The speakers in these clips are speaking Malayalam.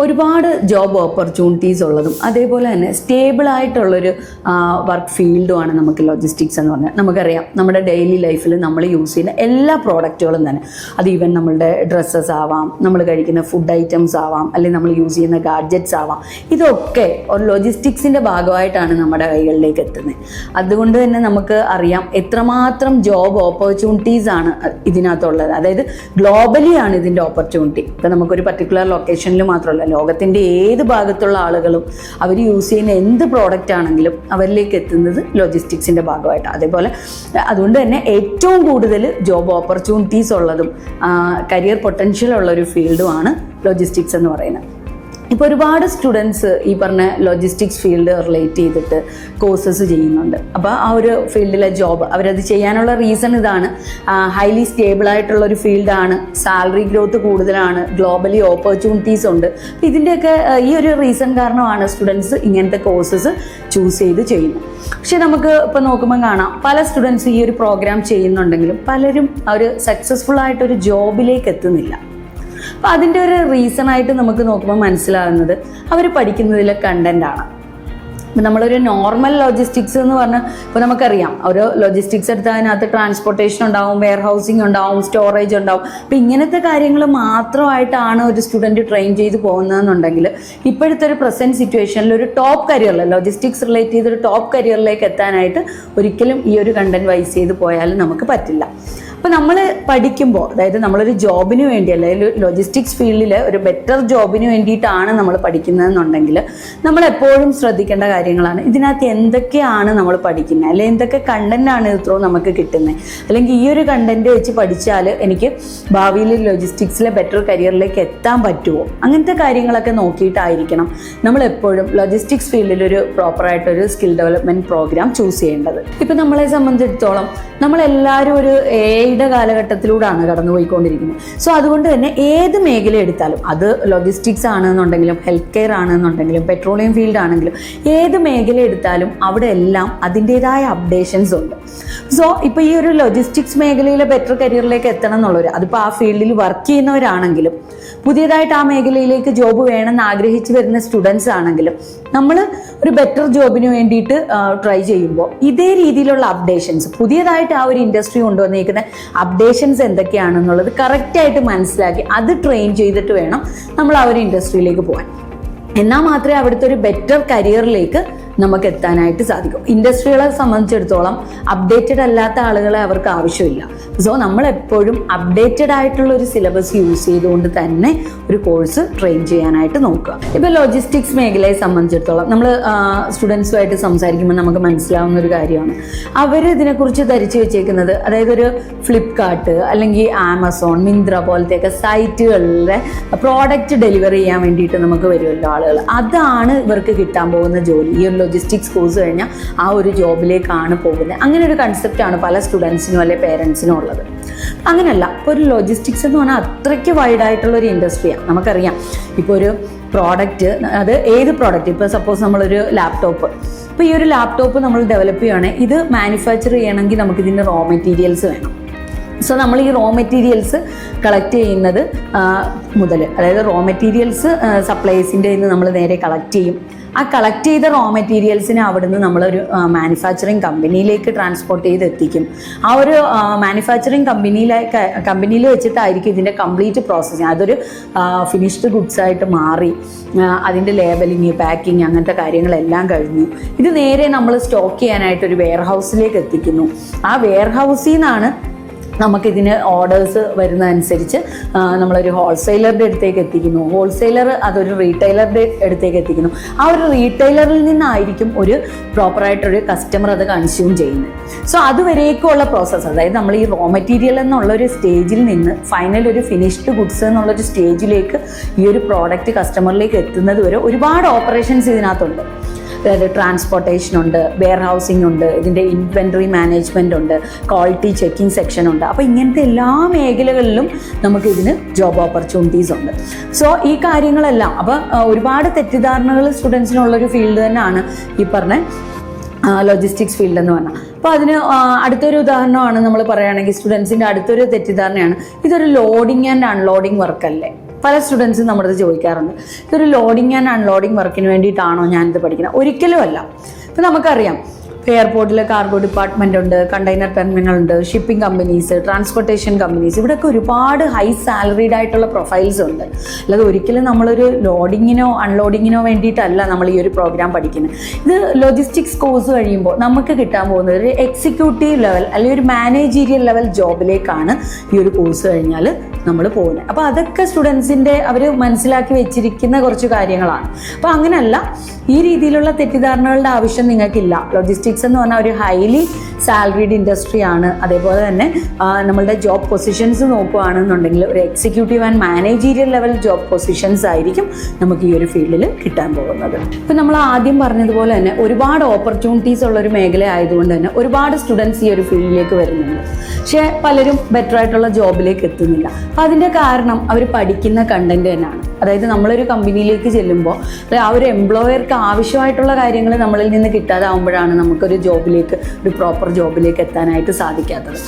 ഒരുപാട് ജോബ് ഓപ്പർച്യൂണിറ്റീസ് ഉള്ളതും അതേപോലെ തന്നെ സ്റ്റേബിളായിട്ടുള്ളൊരു വർക്ക് ഫീൽഡുമാണ് നമുക്ക് ലോജിസ്റ്റിക്സ് എന്ന് പറഞ്ഞാൽ. നമുക്കറിയാം നമ്മുടെ ഡെയിലി ലൈഫിൽ നമ്മൾ യൂസ് ചെയ്യുന്ന എല്ലാ പ്രോഡക്റ്റുകളും തന്നെ, അത് ഈവൻ നമ്മളുടെ ഡ്രസ്സസ് ആവാം, നമ്മൾ കഴിക്കുന്ന ഫുഡ് ഐറ്റംസ് ആവാം, അല്ലെങ്കിൽ നമ്മൾ യൂസ് ചെയ്യുന്ന ഗാഡ്ജറ്റ്സ് ആവാം, ഇതൊക്കെ ഒരു ലോജിസ്റ്റിക്സിൻ്റെ ഭാഗമായിട്ടാണ് നമ്മുടെ കൈകളിലേക്ക് എത്തുന്നത്. അതുകൊണ്ട് തന്നെ നമുക്ക് അറിയാം എത്രമാത്രം ജോബ് ഓപ്പർച്യൂണിറ്റീസ് ആണ് ഇതിനകത്തുള്ളത്. അതായത് ഗ്ലോബലി ആണ് ഇതിൻ്റെ ഓപ്പർച്യൂണിറ്റി. ഇപ്പം നമുക്കൊരു പർട്ടിക്കുലർ ലൊക്കേഷനിൽ മാത്രമല്ല, ലോകത്തിൻ്റെ ഏത് ഭാഗത്തുള്ള ആളുകളും അവർ യൂസ് ചെയ്യുന്ന എന്ത് പ്രോഡക്റ്റ് ആണെങ്കിലും അവരിലേക്ക് എത്തുന്നത് ലോജിസ്റ്റിക്സിൻ്റെ ഭാഗമായിട്ടാണ്. അതേപോലെ അതുകൊണ്ട് തന്നെ ഏറ്റവും കൂടുതൽ ജോബ് ഓപ്പർച്യൂണിറ്റീസ് ഉള്ളതും കരിയർ പൊട്ടൻഷ്യൽ ഉള്ളൊരു ഫീൽഡുമാണ് ലോജിസ്റ്റിക്സ് എന്ന് പറയുന്നത്. ഇപ്പോൾ ഒരുപാട് സ്റ്റുഡൻസ് ഈ പറഞ്ഞ ലോജിസ്റ്റിക്സ് ഫീൽഡ് റിലേറ്റ് ചെയ്തിട്ട് കോഴ്സസ് ചെയ്യുന്നുണ്ട്. അപ്പോൾ ആ ഒരു ഫീൽഡിലെ ജോബ് അവരത് ചെയ്യാനുള്ള റീസൺ ഇതാണ്, ഹൈലി സ്റ്റേബിളായിട്ടുള്ളൊരു ഫീൽഡാണ്, സാലറി ഗ്രോത്ത് കൂടുതലാണ്, ഗ്ലോബലി ഓപ്പർച്യൂണിറ്റീസ് ഉണ്ട്. അപ്പോൾ ഇതിൻ്റെയൊക്കെ ഈ ഒരു റീസൺ കാരണമാണ് സ്റ്റുഡൻസ് ഇങ്ങനത്തെ കോഴ്സസ് ചൂസ് ചെയ്ത് ചെയ്യുന്നത്. പക്ഷെ നമുക്ക് ഇപ്പോൾ നോക്കുമ്പോൾ കാണാം പല സ്റ്റുഡൻസ് ഈ ഒരു പ്രോഗ്രാം ചെയ്യുന്നുണ്ടെങ്കിലും പലരും അവർ സക്സസ്ഫുൾ ആയിട്ടൊരു ജോബിലേക്ക് എത്തുന്നില്ല. അപ്പോൾ അതിൻ്റെ ഒരു റീസണായിട്ട് നമുക്ക് നോക്കുമ്പോൾ മനസ്സിലാകുന്നത് അവർ പഠിക്കുന്നതിലെ കണ്ടൻ്റാണ്. ഇപ്പം നമ്മളൊരു നോർമൽ ലോജിസ്റ്റിക്സ് എന്ന് പറഞ്ഞാൽ ഇപ്പോൾ നമുക്കറിയാം ഒരു ലോജിസ്റ്റിക്സ് എടുത്താൽ അതിനകത്ത് ട്രാൻസ്പോർട്ടേഷൻ ഉണ്ടാവും, വെയർ ഹൗസിംഗ് ഉണ്ടാവും, സ്റ്റോറേജ് ഉണ്ടാവും. അപ്പം ഇങ്ങനത്തെ കാര്യങ്ങൾ മാത്രമായിട്ടാണ് ഒരു സ്റ്റുഡൻറ്റ് ട്രെയിൻ ചെയ്ത് പോകുന്നതെന്നുണ്ടെങ്കിൽ ഇപ്പോഴത്തെ ഒരു പ്രസൻറ്റ് സിറ്റുവേഷനിൽ ഒരു ടോപ്പ് കരിയറിൽ ലോജിസ്റ്റിക്സ് റിലേറ്റ് ചെയ്തൊരു ടോപ്പ് കരിയറിലേക്ക് എത്താനായിട്ട് ഒരിക്കലും ഈ ഒരു കണ്ടന്റ് വൈസ് ചെയ്ത് പോയാലും നമുക്ക് പറ്റില്ല. അപ്പോൾ നമ്മൾ പഠിക്കുമ്പോൾ, അതായത് നമ്മളൊരു ജോബിന് വേണ്ടി അല്ലെങ്കിൽ ലോജിസ്റ്റിക്സ് ഫീൽഡിൽ ഒരു ബെറ്റർ ജോബിന് വേണ്ടിയിട്ടാണ് നമ്മൾ പഠിക്കുന്നതെന്നുണ്ടെങ്കിൽ നമ്മൾ എപ്പോഴും ശ്രദ്ധിക്കേണ്ട കാര്യങ്ങളാണ് ഇതിനകത്ത് എന്തൊക്കെയാണ് നമ്മൾ പഠിക്കുന്നത്, അല്ലെങ്കിൽ എന്തൊക്കെ കണ്ടന്റാണ് ഇത്രയും നമുക്ക് കിട്ടുന്നത്, അല്ലെങ്കിൽ ഈ ഒരു കണ്ടന്റ് വെച്ച് പഠിച്ചാൽ എനിക്ക് ഭാവിയിൽ ലോജിസ്റ്റിക്സിലെ ബെറ്റർ കരിയറിലേക്ക് എത്താൻ പറ്റുമോ, അങ്ങനത്തെ കാര്യങ്ങളൊക്കെ നോക്കിയിട്ടായിരിക്കണം നമ്മൾ എപ്പോഴും ലോജിസ്റ്റിക്സ് ഫീൽഡിൽ ഒരു പ്രോപ്പറായിട്ടൊരു സ്കിൽ ഡെവലപ്മെൻറ്റ് പ്രോഗ്രാം ചൂസ് ചെയ്യേണ്ടത്. ഇപ്പം നമ്മളെ സംബന്ധിച്ചിടത്തോളം നമ്മളെല്ലാവരും ഒരു യുടെ കാലഘട്ടത്തിലൂടെയാണ് കടന്നുപോയിക്കൊണ്ടിരിക്കുന്നത്. സോ അതുകൊണ്ട് തന്നെ ഏത് മേഖല എടുത്താലും, അത് ലോജിസ്റ്റിക്സ് ആണെന്നുണ്ടെങ്കിലും ഹെൽത്ത് കെയർ ആണെന്നുണ്ടെങ്കിലും പെട്രോളിയം ഫീൽഡ് ആണെങ്കിലും ഏത് മേഖല എടുത്താലും അവിടെ എല്ലാം അതിൻ്റെതായ അപ്ഡേഷൻസ് ഉണ്ട്. സോ ഇപ്പോൾ ഈ ഒരു ലോജിസ്റ്റിക്സ് മേഖലയിലെ ബെറ്റർ കരിയറിലേക്ക് എത്തണം എന്നുള്ളവർ, അതിപ്പോൾ ആ ഫീൽഡിൽ വർക്ക് ചെയ്യുന്നവരാണെങ്കിലും പുതിയതായിട്ട് ആ മേഖലയിലേക്ക് ജോബ് വേണമെന്ന് ആഗ്രഹിച്ച് വരുന്ന സ്റ്റുഡൻസ് ആണെങ്കിലും നമ്മൾ ഒരു ബെറ്റർ ജോബിന് വേണ്ടിയിട്ട് ട്രൈ ചെയ്യുമ്പോൾ ഇതേ രീതിയിലുള്ള അപ്ഡേഷൻസ്, പുതിയതായിട്ട് ആ ഒരു ഇൻഡസ്ട്രി കൊണ്ടുവന്നിരിക്കുന്ന അപ്ഡേഷൻസ് എന്തൊക്കെയാണെന്നുള്ളത് കറക്റ്റായിട്ട് മനസ്സിലാക്കി അത് ട്രെയിൻ ചെയ്തിട്ട് വേണം നമ്മൾ ആ ഒരു ഇൻഡസ്ട്രിയിലേക്ക് പോകാൻ. എന്നാൽ മാത്രമേ അവിടുത്തെ ഒരു ബെറ്റർ കരിയറിലേക്ക് നമുക്ക് എത്താനായിട്ട് സാധിക്കും. ഇൻഡസ്ട്രികളെ സംബന്ധിച്ചിടത്തോളം അപ്ഡേറ്റഡ് അല്ലാത്ത ആളുകളെ അവർക്ക് ആവശ്യമില്ല. സോ നമ്മൾ എപ്പോഴും അപ്ഡേറ്റഡ് ആയിട്ടുള്ള ഒരു സിലബസ് യൂസ് ചെയ്തുകൊണ്ട് തന്നെ ഒരു കോഴ്സ് ട്രെയിൻ ചെയ്യാനായിട്ട് നോക്കുക. ഇപ്പോൾ ലോജിസ്റ്റിക്സ് മേഖലയെ സംബന്ധിച്ചിടത്തോളം നമ്മൾ സ്റ്റുഡൻസുമായിട്ട് സംസാരിക്കുമ്പോൾ നമുക്ക് മനസ്സിലാവുന്ന ഒരു കാര്യമാണ്, അവർ ഇതിനെക്കുറിച്ച് ധരിച്ചു വെച്ചേക്കുന്നത്, അതായത് ഒരു ഫ്ലിപ്കാർട്ട് അല്ലെങ്കിൽ ആമസോൺ, മിന്ത്ര പോലത്തെയൊക്കെ സൈറ്റുകളിലെ പ്രോഡക്റ്റ് ഡെലിവറി ചെയ്യാൻ വേണ്ടിയിട്ട് നമുക്ക് വരുമല്ലോ ആളുകൾ, അതാണ് ഇവർക്ക് കിട്ടാൻ പോകുന്ന ജോലി. ഈ ഒരു ലോജിസ്റ്റിക്സ് കോഴ്സ് കഴിഞ്ഞാൽ ആ ഒരു ജോബിലേക്കാണ് പോകുന്നത്. അങ്ങനെ ഒരു കൺസെപ്റ്റാണ് പല സ്റ്റുഡൻസിനും അല്ലെങ്കിൽ പേരൻസിനും ഉള്ളത്. അങ്ങനെയല്ല, ഇപ്പോൾ ഒരു ലോജിസ്റ്റിക്സ് എന്ന് പറഞ്ഞാൽ അത്രയ്ക്ക് വൈഡായിട്ടുള്ളൊരു ഇൻഡസ്ട്രിയാണ്. നമുക്കറിയാം ഇപ്പോൾ ഒരു പ്രോഡക്റ്റ്, അത് ഏത് പ്രോഡക്റ്റ്, ഇപ്പോൾ സപ്പോസ് നമ്മളൊരു ലാപ്ടോപ്പ്, ഇപ്പോൾ ഈ ഒരു ലാപ്ടോപ്പ് നമ്മൾ ഡെവലപ്പ് ചെയ്യുകയാണെങ്കിൽ ഇത് മാനുഫാക്ചർ ചെയ്യണമെങ്കിൽ നമുക്കിതിൻ്റെ റോ മെറ്റീരിയൽസ് വേണം. സോ നമ്മൾ ഈ റോ മെറ്റീരിയൽസ് കളക്ട് ചെയ്യുന്നത് മുതൽ, അതായത് റോ മെറ്റീരിയൽസ് സപ്ലൈസിൻ്റെ നിന്ന് നമ്മൾ നേരെ കളക്ട് ചെയ്യും. ആ കളക്ട് ചെയ്ത റോ മെറ്റീരിയൽസിനെ അവിടുന്ന് നമ്മളൊരു മാനുഫാക്ചറിങ് കമ്പനിയിലേക്ക് ട്രാൻസ്പോർട്ട് ചെയ്ത് എത്തിക്കും. ആ ഒരു മാനുഫാക്ചറിങ് കമ്പനിയിൽ വെച്ചിട്ടായിരിക്കും ഇതിൻ്റെ കംപ്ലീറ്റ് പ്രോസസ്സിങ്. അതൊരു ഫിനിഷ്ഡ് ഗുഡ്സ് ആയിട്ട് മാറി അതിൻ്റെ ലേബലിങ്, പാക്കിങ്, അങ്ങനത്തെ കാര്യങ്ങളെല്ലാം കഴിഞ്ഞു. ഇത് നേരെ നമ്മൾ സ്റ്റോക്ക് ചെയ്യാനായിട്ട് ഒരു വെയർ ഹൗസിലേക്ക് എത്തിക്കുന്നു. ആ വെയർ ഹൗസിൽ നിന്നാണ് നമുക്കിതിന് ഓർഡേഴ്സ് വരുന്നതനുസരിച്ച് നമ്മളൊരു ഹോൾസെയിലറുടെ അടുത്തേക്ക് എത്തിക്കുന്നു. ഹോൾസെയിലർ അതൊരു റീറ്റെയിലറുടെ അടുത്തേക്ക് എത്തിക്കുന്നു. ആ ഒരു റീറ്റെയിലറിൽ നിന്നായിരിക്കും ഒരു പ്രോപ്പറായിട്ടൊരു കസ്റ്റമർ അത് കൺസ്യൂം ചെയ്യുന്നത്. സോ അതുവരേക്കുള്ള പ്രോസസ്സ്, അതായത് നമ്മൾ ഈ റോ മെറ്റീരിയൽ എന്നുള്ളൊരു സ്റ്റേജിൽ നിന്ന് ഫൈനൽ ഒരു ഫിനിഷ്ഡ് ഗുഡ്സ് എന്നുള്ളൊരു സ്റ്റേജിലേക്ക് ഈ ഒരു പ്രോഡക്റ്റ് കസ്റ്റമറിലേക്ക് എത്തുന്നത് വരെ ഒരുപാട് ഓപ്പറേഷൻസ് ഇതിനകത്തുണ്ട്. അതായത് ട്രാൻസ്പോർട്ടേഷൻ ഉണ്ട്, വെയർ ഹൗസിംഗ് ഉണ്ട്, ഇതിൻ്റെ ഇൻവെൻറ്ററി മാനേജ്മെൻ്റ് ഉണ്ട്, ക്വാളിറ്റി ചെക്കിംഗ് സെക്ഷൻ ഉണ്ട്. അപ്പോൾ ഇങ്ങനത്തെ എല്ലാ മേഖലകളിലും നമുക്കിതിന് ജോബ് ഓപ്പർച്യൂണിറ്റീസ് ഉണ്ട്. സോ ഈ കാര്യങ്ങളെല്ലാം, അപ്പോൾ ഒരുപാട് തെറ്റിദ്ധാരണകൾ സ്റ്റുഡൻസിനുള്ളൊരു ഫീൽഡ് തന്നെയാണ് ഈ പറഞ്ഞ ലോജിസ്റ്റിക്സ് ഫീൽഡ് എന്ന് പറഞ്ഞാൽ. അപ്പോൾ അതിന് അടുത്തൊരു ഉദാഹരണമാണ് നമ്മൾ പറയുകയാണെങ്കിൽ, സ്റ്റുഡൻസിൻ്റെ അടുത്തൊരു തെറ്റിദ്ധാരണയാണ് ഇതൊരു ലോഡിങ് ആൻഡ് അൺലോഡിങ് വർക്കല്ലേ. പല സ്റ്റുഡൻസും നമ്മുടെ അടുത്ത് ചോദിക്കാറുണ്ട്, ഇതൊരു ലോഡിങ് ആൻഡ് അൺലോഡിങ് വർക്കിന് വേണ്ടിയിട്ടാണോ ഞാനിത് പഠിക്കുന്നത്? ഒരിക്കലും അല്ല. ഇപ്പം നമുക്കറിയാം, എയർപോർട്ടിൽ കാർഗോ ഡിപ്പാർട്ട്മെൻ്റ് ഉണ്ട്, കണ്ടെയ്നർ ടെർമിനൽ ഉണ്ട്, ഷിപ്പിംഗ് കമ്പനീസ്, ട്രാൻസ്പോർട്ടേഷൻ കമ്പനീസ്, ഇവിടെയൊക്കെ ഒരുപാട് ഹൈ സാലറീഡ് ആയിട്ടുള്ള പ്രൊഫൈൽസ് ഉണ്ട്. അല്ലാതെ ഒരിക്കലും നമ്മളൊരു ലോഡിങ്ങിനോ അൺലോഡിങ്ങിനോ വേണ്ടിയിട്ടല്ല നമ്മൾ ഈ ഒരു പ്രോഗ്രാം പഠിക്കുന്നത്. ഇത് ലോജിസ്റ്റിക്സ് കോഴ്സ് കഴിയുമ്പോൾ നമുക്ക് കിട്ടാൻ പോകുന്നത് ഒരു എക്സിക്യൂട്ടീവ് ലെവൽ അല്ലെങ്കിൽ ഒരു മാനേജീരിയൽ ലെവൽ ജോബിലേക്കാണ് ഈ ഒരു കോഴ്സ് കഴിഞ്ഞാൽ നമ്മൾ പോകുന്നത്. അപ്പോൾ അതൊക്കെ സ്റ്റുഡൻസിൻ്റെ അവർ മനസ്സിലാക്കി വെച്ചിരിക്കുന്ന കുറച്ച് കാര്യങ്ങളാണ്. അപ്പോൾ അങ്ങനെയല്ല, ഈ രീതിയിലുള്ള തെറ്റിദ്ധാരണകളുടെ ആവശ്യം നിങ്ങൾക്കില്ല. ലോജിസ്റ്റിക്സ് എന്ന് പറഞ്ഞാൽ ഒരു ഹൈലി സാലറീഡ് ഇൻഡസ്ട്രിയാണ്. അതേപോലെ തന്നെ നമ്മളുടെ ജോബ് പൊസിഷൻസ് നോക്കുകയാണെന്നുണ്ടെങ്കിൽ ഒരു executive and managerial level job positions ആയിരിക്കും നമുക്ക് ഈ ഒരു ഫീൽഡിൽ കിട്ടാൻ പോകുന്നത്. ഇപ്പം നമ്മൾ ആദ്യം പറഞ്ഞതുപോലെ തന്നെ ഒരുപാട് ഓപ്പർച്യൂണിറ്റീസ് ഉള്ള ഒരു മേഖല ആയതുകൊണ്ട് തന്നെ ഒരുപാട് സ്റ്റുഡൻസ് ഈ ഒരു ഫീൽഡിലേക്ക് വരുന്നുണ്ട്. പക്ഷേ പലരും ബെറ്റർ ആയിട്ടുള്ള ജോബിലേക്ക് എത്തുന്നില്ല. അപ്പം അതിൻ്റെ കാരണം അവർ പഠിക്കുന്ന കണ്ടന്റ് തന്നെയാണ്. അതായത് നമ്മളൊരു കമ്പനിയിലേക്ക് ചെല്ലുമ്പോൾ ആ ഒരു എംപ്ലോയർക്ക് ആവശ്യമായിട്ടുള്ള കാര്യങ്ങൾ നമ്മളിൽ നിന്ന് കിട്ടാതാവുമ്പോഴാണ് നമുക്കൊരു ജോബിലേക്ക്, ഒരു പ്രോപ്പർ ജോബിലേക്ക് എത്താനായിട്ട് സാധിക്കാത്തത്.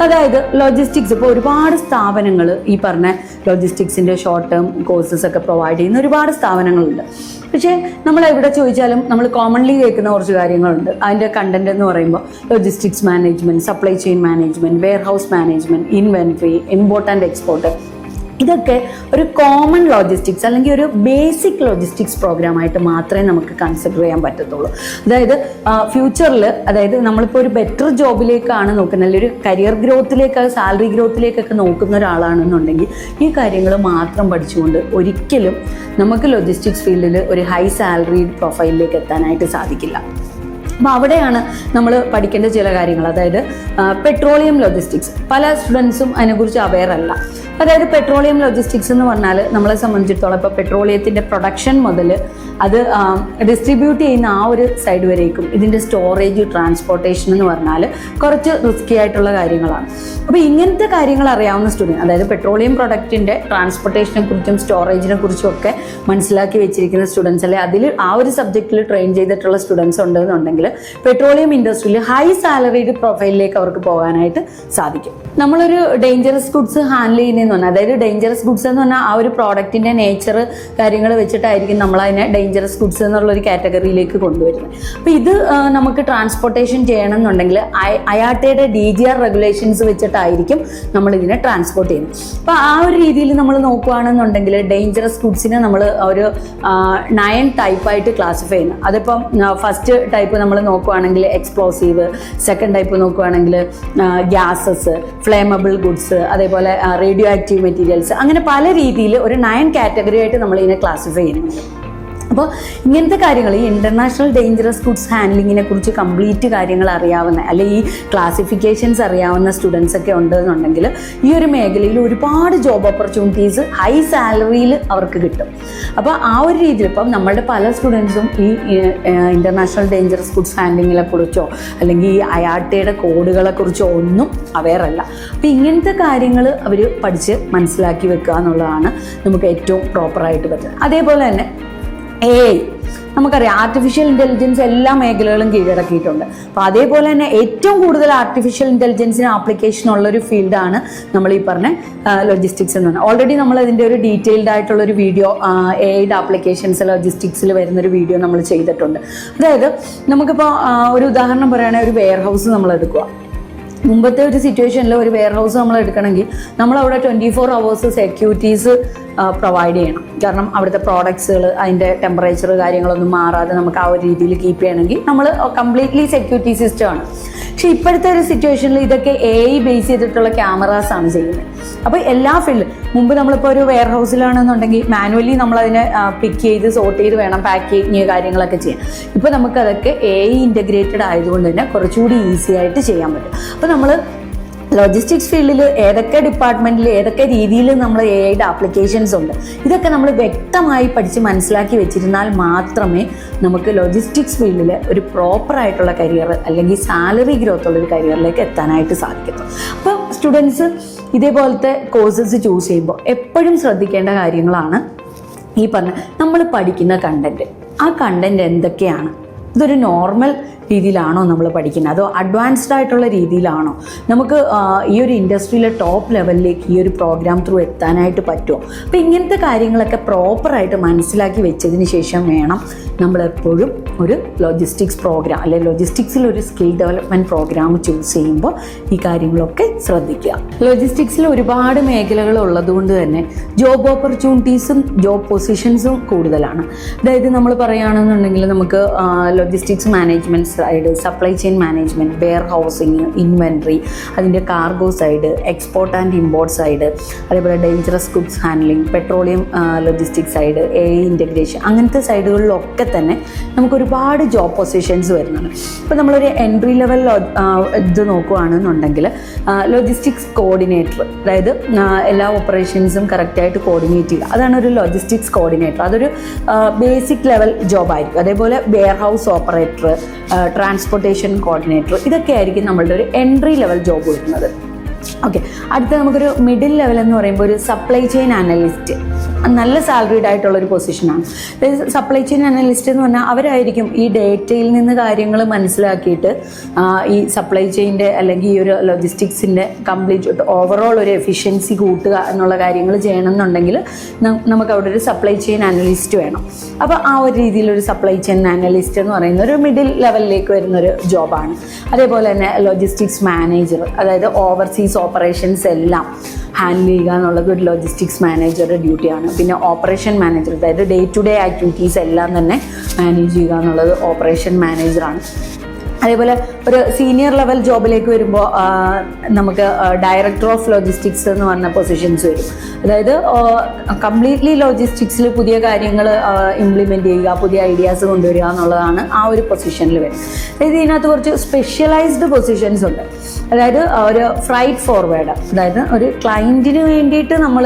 അതായത് ലോജിസ്റ്റിക്സ്, ഇപ്പോൾ ഒരുപാട് സ്ഥാപനങ്ങൾ ഈ പറഞ്ഞ ലോജിസ്റ്റിക്സിൻ്റെ ഷോർട്ട് ടേം കോഴ്സസ് ഒക്കെ പ്രൊവൈഡ് ചെയ്യുന്ന ഒരുപാട് സ്ഥാപനങ്ങളുണ്ട്. പക്ഷേ നമ്മൾ എവിടെ ചോദിച്ചാലും നമ്മൾ കോമൺലി കേൾക്കുന്ന കുറച്ച് കാര്യങ്ങളുണ്ട്. അതിൻ്റെ കണ്ടന്റ് എന്ന് പറയുമ്പോൾ logistics management, supply chain management, warehouse management, inventory, import and export. ഇതൊക്കെ ഒരു കോമൺ ലോജിസ്റ്റിക്സ് അല്ലെങ്കിൽ ഒരു ബേസിക് ലോജിസ്റ്റിക്സ് പ്രോഗ്രാമായിട്ട് മാത്രമേ നമുക്ക് കൺസിഡർ ചെയ്യാൻ പറ്റത്തുള്ളൂ. അതായത് ഫ്യൂച്ചറിൽ, അതായത് നമ്മളിപ്പോൾ ഒരു ബെറ്റർ ജോബിലേക്കാണ് നോക്കുന്നത്, അല്ലെങ്കിൽ ഒരു കരിയർ ഗ്രോത്തിലേക്ക്, സാലറി ഗ്രോത്തിലേക്കൊക്കെ നോക്കുന്ന ഒരാളാണെന്നുണ്ടെങ്കിൽ ഈ കാര്യങ്ങൾ മാത്രം പഠിച്ചുകൊണ്ട് ഒരിക്കലും നമുക്ക് ലോജിസ്റ്റിക്സ് ഫീൽഡിൽ ഒരു ഹൈ സാലറി പ്രൊഫൈലിലേക്ക് എത്താനായിട്ട് സാധിക്കില്ല. അപ്പോൾ അവിടെയാണ് നമ്മൾ പഠിക്കേണ്ട ചില കാര്യങ്ങൾ. അതായത് പെട്രോളിയം ലോജിസ്റ്റിക്സ്, പല സ്റ്റുഡൻസും അതിനെക്കുറിച്ച് അവെയർ അല്ല. അതായത് പെട്രോളിയം ലോജിസ്റ്റിക്സ് എന്ന് പറഞ്ഞാൽ നമ്മളെ സംബന്ധിച്ചിടത്തോളം ഇപ്പോൾ പെട്രോളിയത്തിൻ്റെ പ്രൊഡക്ഷൻ മുതൽ അത് ഡിസ്ട്രിബ്യൂട്ട് ചെയ്യുന്ന ആ ഒരു സൈഡ് വരേക്കും ഇതിൻ്റെ സ്റ്റോറേജ്, ട്രാൻസ്പോർട്ടേഷൻ എന്ന് പറഞ്ഞാൽ കുറച്ച് റിസ്കി ആയിട്ടുള്ള കാര്യങ്ങളാണ്. അപ്പോൾ ഇങ്ങനത്തെ കാര്യങ്ങൾ അറിയാവുന്ന സ്റ്റുഡൻറ്റ്, അതായത് പെട്രോളിയം പ്രൊഡക്റ്റിൻ്റെ ട്രാൻസ്പോർട്ടേഷനെ കുറിച്ചും സ്റ്റോറേജിനെ കുറിച്ചും ഒക്കെ മനസ്സിലാക്കി വെച്ചിരിക്കുന്ന സ്റ്റുഡൻസ്, അല്ലെങ്കിൽ അതിൽ ആ ഒരു സബ്ജക്റ്റിൽ ട്രെയിൻ ചെയ്തിട്ടുള്ള സ്റ്റുഡൻസ് ഉണ്ടെന്നുണ്ടെങ്കിൽ പെട്രോളിയം ഇൻഡസ്ട്രിയിൽ ഹൈ സാലറീഡ് പ്രൊഫൈലിലേക്ക് അവർക്ക് പോകാനായിട്ട് സാധിക്കും. നമ്മളൊരു ഡേഞ്ചറസ് ഗുഡ്സ് ഹാൻഡിൽ ചെയ്യുന്നതെന്ന് പറഞ്ഞാൽ, അതായത് ഡേഞ്ചറസ് ഗുഡ്സ് എന്ന് പറഞ്ഞാൽ ആ ഒരു പ്രോഡക്റ്റിൻ്റെ നേച്ചർ കാര്യങ്ങൾ വെച്ചിട്ടായിരിക്കും നമ്മളതിനെ ഡേഞ്ചറസ് ഗുഡ്സ് എന്നുള്ളൊരു കാറ്റഗറിയിലേക്ക് കൊണ്ടുവരുന്നത്. അപ്പോൾ ഇത് നമുക്ക് ട്രാൻസ്പോർട്ടേഷൻ ചെയ്യണമെന്നുണ്ടെങ്കിൽ അയാട്ടയുടെ DGR റെഗുലേഷൻസ് വെച്ചിട്ടായിരിക്കും നമ്മളിതിനെ ട്രാൻസ്പോർട്ട് ചെയ്യുന്നത്. അപ്പോൾ ആ ഒരു രീതിയിൽ നമ്മൾ നോക്കുകയാണെന്നുണ്ടെങ്കിൽ ഡേഞ്ചറസ് ഗുഡ്സിനെ നമ്മൾ ഒരു 9 ടൈപ്പായിട്ട് ക്ലാസിഫൈ ചെയ്യുന്നു. അതിപ്പം ഫസ്റ്റ് ടൈപ്പ് നമ്മൾ നോക്കുകയാണെങ്കിൽ എക്സ്പ്ലോസീവ്, സെക്കൻഡ് ടൈപ്പ് നോക്കുകയാണെങ്കിൽ ഗ്യാസസ്, ഫ്ലേമബിൾ ഗുഡ്സ്, അതേപോലെ റേഡിയോ ആക്റ്റീവ് മെറ്റീരിയൽസ്, അങ്ങനെ പല രീതിയിൽ ഒരു 9 കാറ്റഗറി ആയിട്ട് നമ്മളിതിനെ ക്ലാസിഫൈ ചെയ്യുന്നുണ്ട്. അപ്പോൾ ഇങ്ങനത്തെ കാര്യങ്ങൾ, ഈ ഇൻ്റർനാഷണൽ ഡേഞ്ചറസ് ഗുഡ്സ് ഹാൻഡ്ലിങ്ങിനെ കുറിച്ച് കംപ്ലീറ്റ് കാര്യങ്ങൾ അറിയാവുന്ന, അല്ലെങ്കിൽ ഈ ക്ലാസിഫിക്കേഷൻസ് അറിയാവുന്ന സ്റ്റുഡൻസ് ഒക്കെ ഉണ്ടെന്നുണ്ടെങ്കിൽ ഈ ഒരു മേഖലയിൽ ഒരുപാട് ജോബ് ഓപ്പർച്യൂണിറ്റീസ് ഹൈ സാലറിയിൽ അവർക്ക് കിട്ടും. അപ്പോൾ ആ ഒരു രീതിയിൽ ഇപ്പം നമ്മളുടെ പല സ്റ്റുഡൻസും ഈ ഇൻ്റർനാഷണൽ ഡേഞ്ചറസ് ഗുഡ്സ് ഹാൻഡ്ലിങ്ങിനെ കുറിച്ചോ അല്ലെങ്കിൽ ഈ അയാട്ടയുടെ കോഡുകളെ കുറിച്ചോ ഒന്നും അവെയർ അല്ല. അപ്പോൾ ഇങ്ങനത്തെ കാര്യങ്ങൾ അവർ പഠിച്ച് മനസ്സിലാക്കി വെക്കുക എന്നുള്ളതാണ് നമുക്ക് ഏറ്റവും പ്രോപ്പറായിട്ട് പറ്റുന്നത്. അതേപോലെ തന്നെ നമുക്കറിയാം ആർട്ടിഫിഷ്യൽ ഇൻ്റലിജൻസ് എല്ലാ മേഖലകളും കീഴടക്കിയിട്ടുണ്ട്. അപ്പോൾ അതേപോലെ തന്നെ ഏറ്റവും കൂടുതൽ ആർട്ടിഫിഷ്യൽ ഇൻ്റലിജൻസിന് ആപ്ലിക്കേഷൻ ഉള്ളൊരു ഫീൽഡാണ് നമ്മൾ ഈ പറഞ്ഞ ലോജിസ്റ്റിക്സ് എന്ന് പറഞ്ഞാൽ. ഓൾറെഡി നമ്മൾ അതിൻ്റെ ഒരു ഡീറ്റെയിൽഡ് ആയിട്ടുള്ളൊരു വീഡിയോ, AI ആപ്ലിക്കേഷൻസ് ലോജിസ്റ്റിക്സിൽ വരുന്നൊരു വീഡിയോ നമ്മൾ ചെയ്തിട്ടുണ്ട്. അതായത് നമുക്കിപ്പോൾ ഒരു ഉദാഹരണം പറയുകയാണെങ്കിൽ ഒരു വെയർ ഹൗസ് നമ്മൾ എടുക്കുക. മുമ്പത്തെ ഒരു സിറ്റുവേഷനിൽ ഒരു വെയർ ഹൗസ് നമ്മൾ എടുക്കണമെങ്കിൽ നമ്മളവിടെ 24 hours സെക്യൂരിറ്റീസ് പ്രൊവൈഡ് ചെയ്യണം. കാരണം അവിടുത്തെ പ്രോഡക്ട്സുകൾ, അതിൻ്റെ ടെമ്പറേച്ചർ കാര്യങ്ങളൊന്നും മാറാതെ നമുക്ക് ആ ഒരു രീതിയിൽ കീപ്പ് ചെയ്യണമെങ്കിൽ നമ്മൾ കംപ്ലീറ്റ്ലി സെക്യൂരിറ്റി സിസ്റ്റമാണ്. പക്ഷേ ഇപ്പോഴത്തെ ഒരു സിറ്റുവേഷനിൽ ഇതൊക്കെ AI ബേസ് ചെയ്തിട്ടുള്ള ക്യാമറാസാണ് ചെയ്യുന്നത്. അപ്പോൾ എല്ലാ ഫീൽഡ്, മുമ്പ് നമ്മളിപ്പോൾ ഒരു വെയർ ഹൗസിലാണെന്നുണ്ടെങ്കിൽ മാനുവലി നമ്മളതിനെ പിക്ക് ചെയ്ത് സോർട്ട് ചെയ്ത് വേണം പാക്കിങ് കാര്യങ്ങളൊക്കെ ചെയ്യാൻ. ഇപ്പോൾ നമുക്കതൊക്കെ AI ഇൻ്റഗ്രേറ്റഡ് ആയതുകൊണ്ട് തന്നെ കുറച്ചുകൂടി ഈസി ആയിട്ട് ചെയ്യാൻ പറ്റും. അപ്പോൾ നമ്മൾ ലോജിസ്റ്റിക്സ് ഫീൽഡിൽ ഏതൊക്കെ ഡിപ്പാർട്ട്മെൻറ്റിൽ ഏതൊക്കെ രീതിയിൽ നമ്മൾ AI ആപ്ലിക്കേഷൻസ് ഉണ്ട്, ഇതൊക്കെ നമ്മൾ വ്യക്തമായി പഠിച്ച് മനസ്സിലാക്കി വെച്ചിരുന്നാൽ മാത്രമേ നമുക്ക് ലോജിസ്റ്റിക്സ് ഫീൽഡിൽ ഒരു പ്രോപ്പറായിട്ടുള്ള കരിയർ അല്ലെങ്കിൽ സാലറി ഗ്രോത്ത് ഉള്ളൊരു കരിയറിലേക്ക് എത്താനായിട്ട് സാധിക്കത്തുള്ളൂ. അപ്പോൾ സ്റ്റുഡൻസ് ഇതേപോലത്തെ കോഴ്സസ് ചൂസ് ചെയ്യുമ്പോൾ എപ്പോഴും ശ്രദ്ധിക്കേണ്ട കാര്യങ്ങളാണ് ഈ പറഞ്ഞ നമ്മൾ പഠിക്കുന്ന കണ്ടൻറ്റ്. ആ കണ്ടൻറ്റ് എന്തൊക്കെയാണ്? ഇതൊരു നോർമൽ രീതിയിലാണോ നമ്മൾ പഠിക്കുന്നത്, അതോ അഡ്വാൻസ്ഡ് ആയിട്ടുള്ള രീതിയിലാണോ, നമുക്ക് ഈ ഒരു ഇൻഡസ്ട്രിയിലെ ടോപ്പ് ലെവലിലേക്ക് ഈ ഒരു പ്രോഗ്രാം ത്രൂ എത്താനായിട്ട് പറ്റുമോ? അപ്പോൾ ഇങ്ങനത്തെ കാര്യങ്ങളൊക്കെ പ്രോപ്പറായിട്ട് മനസ്സിലാക്കി വെച്ചതിന് ശേഷം വേണം നമ്മളെപ്പോഴും ഒരു ലോജിസ്റ്റിക്സ് പ്രോഗ്രാം അല്ലെങ്കിൽ ലോജിസ്റ്റിക്സിൽ ഒരു സ്കിൽ ഡെവലപ്മെൻറ്റ് പ്രോഗ്രാം ചൂസ് ചെയ്യുമ്പോൾ ഈ കാര്യങ്ങളൊക്കെ ശ്രദ്ധിക്കുക. ലോജിസ്റ്റിക്സിൽ ഒരുപാട് മേഖലകൾ ഉള്ളതുകൊണ്ട് തന്നെ ജോബ് ഓപ്പർച്യൂണിറ്റീസും ജോബ് പൊസിഷൻസും കൂടുതലാണ്. അതായത് നമ്മൾ പറയുകയാണെന്നുണ്ടെങ്കിൽ നമുക്ക് logistics management side, supply chain management, warehousing, inventory, അതിൻ്റെ cargo side, export and import side, അതേപോലെ dangerous goods handling, petroleum logistics side, AI integration, അങ്ങനത്തെ സൈഡുകളിലൊക്കെ തന്നെ നമുക്ക് ഒരുപാട് ജോബ് പൊസിഷൻസ് വരുന്നുണ്ട്. ഇപ്പോൾ നമ്മളൊരു എൻട്രി ലെവൽ ഇത് നോക്കുകയാണെന്നുണ്ടെങ്കിൽ ലോജിസ്റ്റിക്സ് കോർഡിനേറ്റർ, അതായത് എല്ലാ ഓപ്പറേഷൻസും കറക്റ്റായിട്ട് കോർഡിനേറ്റ് ചെയ്യുക, അതാണ് ഒരു ലോജിസ്റ്റിക്സ് കോർഡിനേറ്റർ. അതൊരു ബേസിക് ലെവൽ ജോബായിരിക്കും. അതേപോലെ warehouse operator, transportation coordinator, ഇതൊക്കെ ആയിരിക്കും നമ്മളുടെ ഒരു എൻട്രി ലെവൽ ജോബ് വരുന്നത്. ഓക്കെ, അടുത്ത നമുക്കൊരു മിഡിൽ ലെവൽ എന്ന് പറയുമ്പോൾ ഒരു സപ്ലൈ ചെയിൻ അനലിസ്റ്റ്, നല്ല സാലറീഡ് ആയിട്ടുള്ളൊരു പൊസിഷനാണ്. സപ്ലൈ ചെയിൻ അനലിസ്റ്റ് എന്ന് പറഞ്ഞാൽ അവരായിരിക്കും ഈ ഡേറ്റയിൽ നിന്ന് കാര്യങ്ങൾ മനസ്സിലാക്കിയിട്ട് ഈ സപ്ലൈ ചെയിൻ്റെ അല്ലെങ്കിൽ ഈ ഒരു ലോജിസ്റ്റിക്സിൻ്റെ കംപ്ലീറ്റ് ഓവറോൾ ഒരു എഫിഷ്യൻസി കൂട്ടുക എന്നുള്ള കാര്യങ്ങൾ ചെയ്യണമെന്നുണ്ടെങ്കിൽ നമുക്ക് അവിടെ ഒരു സപ്ലൈ ചെയിൻ അനലിസ്റ്റ് വേണം. അപ്പോൾ ആ ഒരു രീതിയിലൊരു സപ്ലൈ ചെയിൻ അനലിസ്റ്റ് എന്ന് പറയുന്ന ഒരു മിഡിൽ ലെവലിലേക്ക് വരുന്നൊരു ജോബാണ്. അതേപോലെ തന്നെ ലോജിസ്റ്റിക്സ് മാനേജർ, അതായത് ഓവർസീസ് ഓപ്പറേഷൻസ് എല്ലാം ഹാൻഡിൽ ചെയ്യുക എന്നുള്ളത് ഒരു ലോജിസ്റ്റിക്സ് മാനേജറുടെ ഡ്യൂട്ടിയാണ്. പിന്നെ ഓപ്പറേഷൻ മാനേജർ, അതായത് ഡേ ടു ഡേ ആക്ടിവിറ്റീസ് എല്ലാം തന്നെ മാനേജ് ചെയ്യുക എന്നുള്ളത് ഓപ്പറേഷൻ മാനേജറാണ്. അതേപോലെ ഒരു സീനിയർ ലെവൽ ജോബിലേക്ക് വരുമ്പോൾ നമുക്ക് ഡയറക്ടർ ഓഫ് ലോജിസ്റ്റിക്സ് എന്ന് പറഞ്ഞ പൊസിഷൻസ് വരും. അതായത് കംപ്ലീറ്റ്ലി ലോജിസ്റ്റിക്സിൽ പുതിയ കാര്യങ്ങൾ ഇംപ്ലിമെൻറ്റ് ചെയ്യുക, പുതിയ ഐഡിയാസ് കൊണ്ടുവരിക എന്നുള്ളതാണ് ആ ഒരു പൊസിഷനിൽ വരും. അതായത് ഇതിനകത്ത് കുറച്ച് സ്പെഷ്യലൈസ്ഡ് പൊസിഷൻസ് ഉണ്ട്. അതായത് ഒരു ഫ്രൈറ്റ് ഫോർവേഡ്, അതായത് ഒരു ക്ലയൻറ്റിന് വേണ്ടിയിട്ട് നമ്മൾ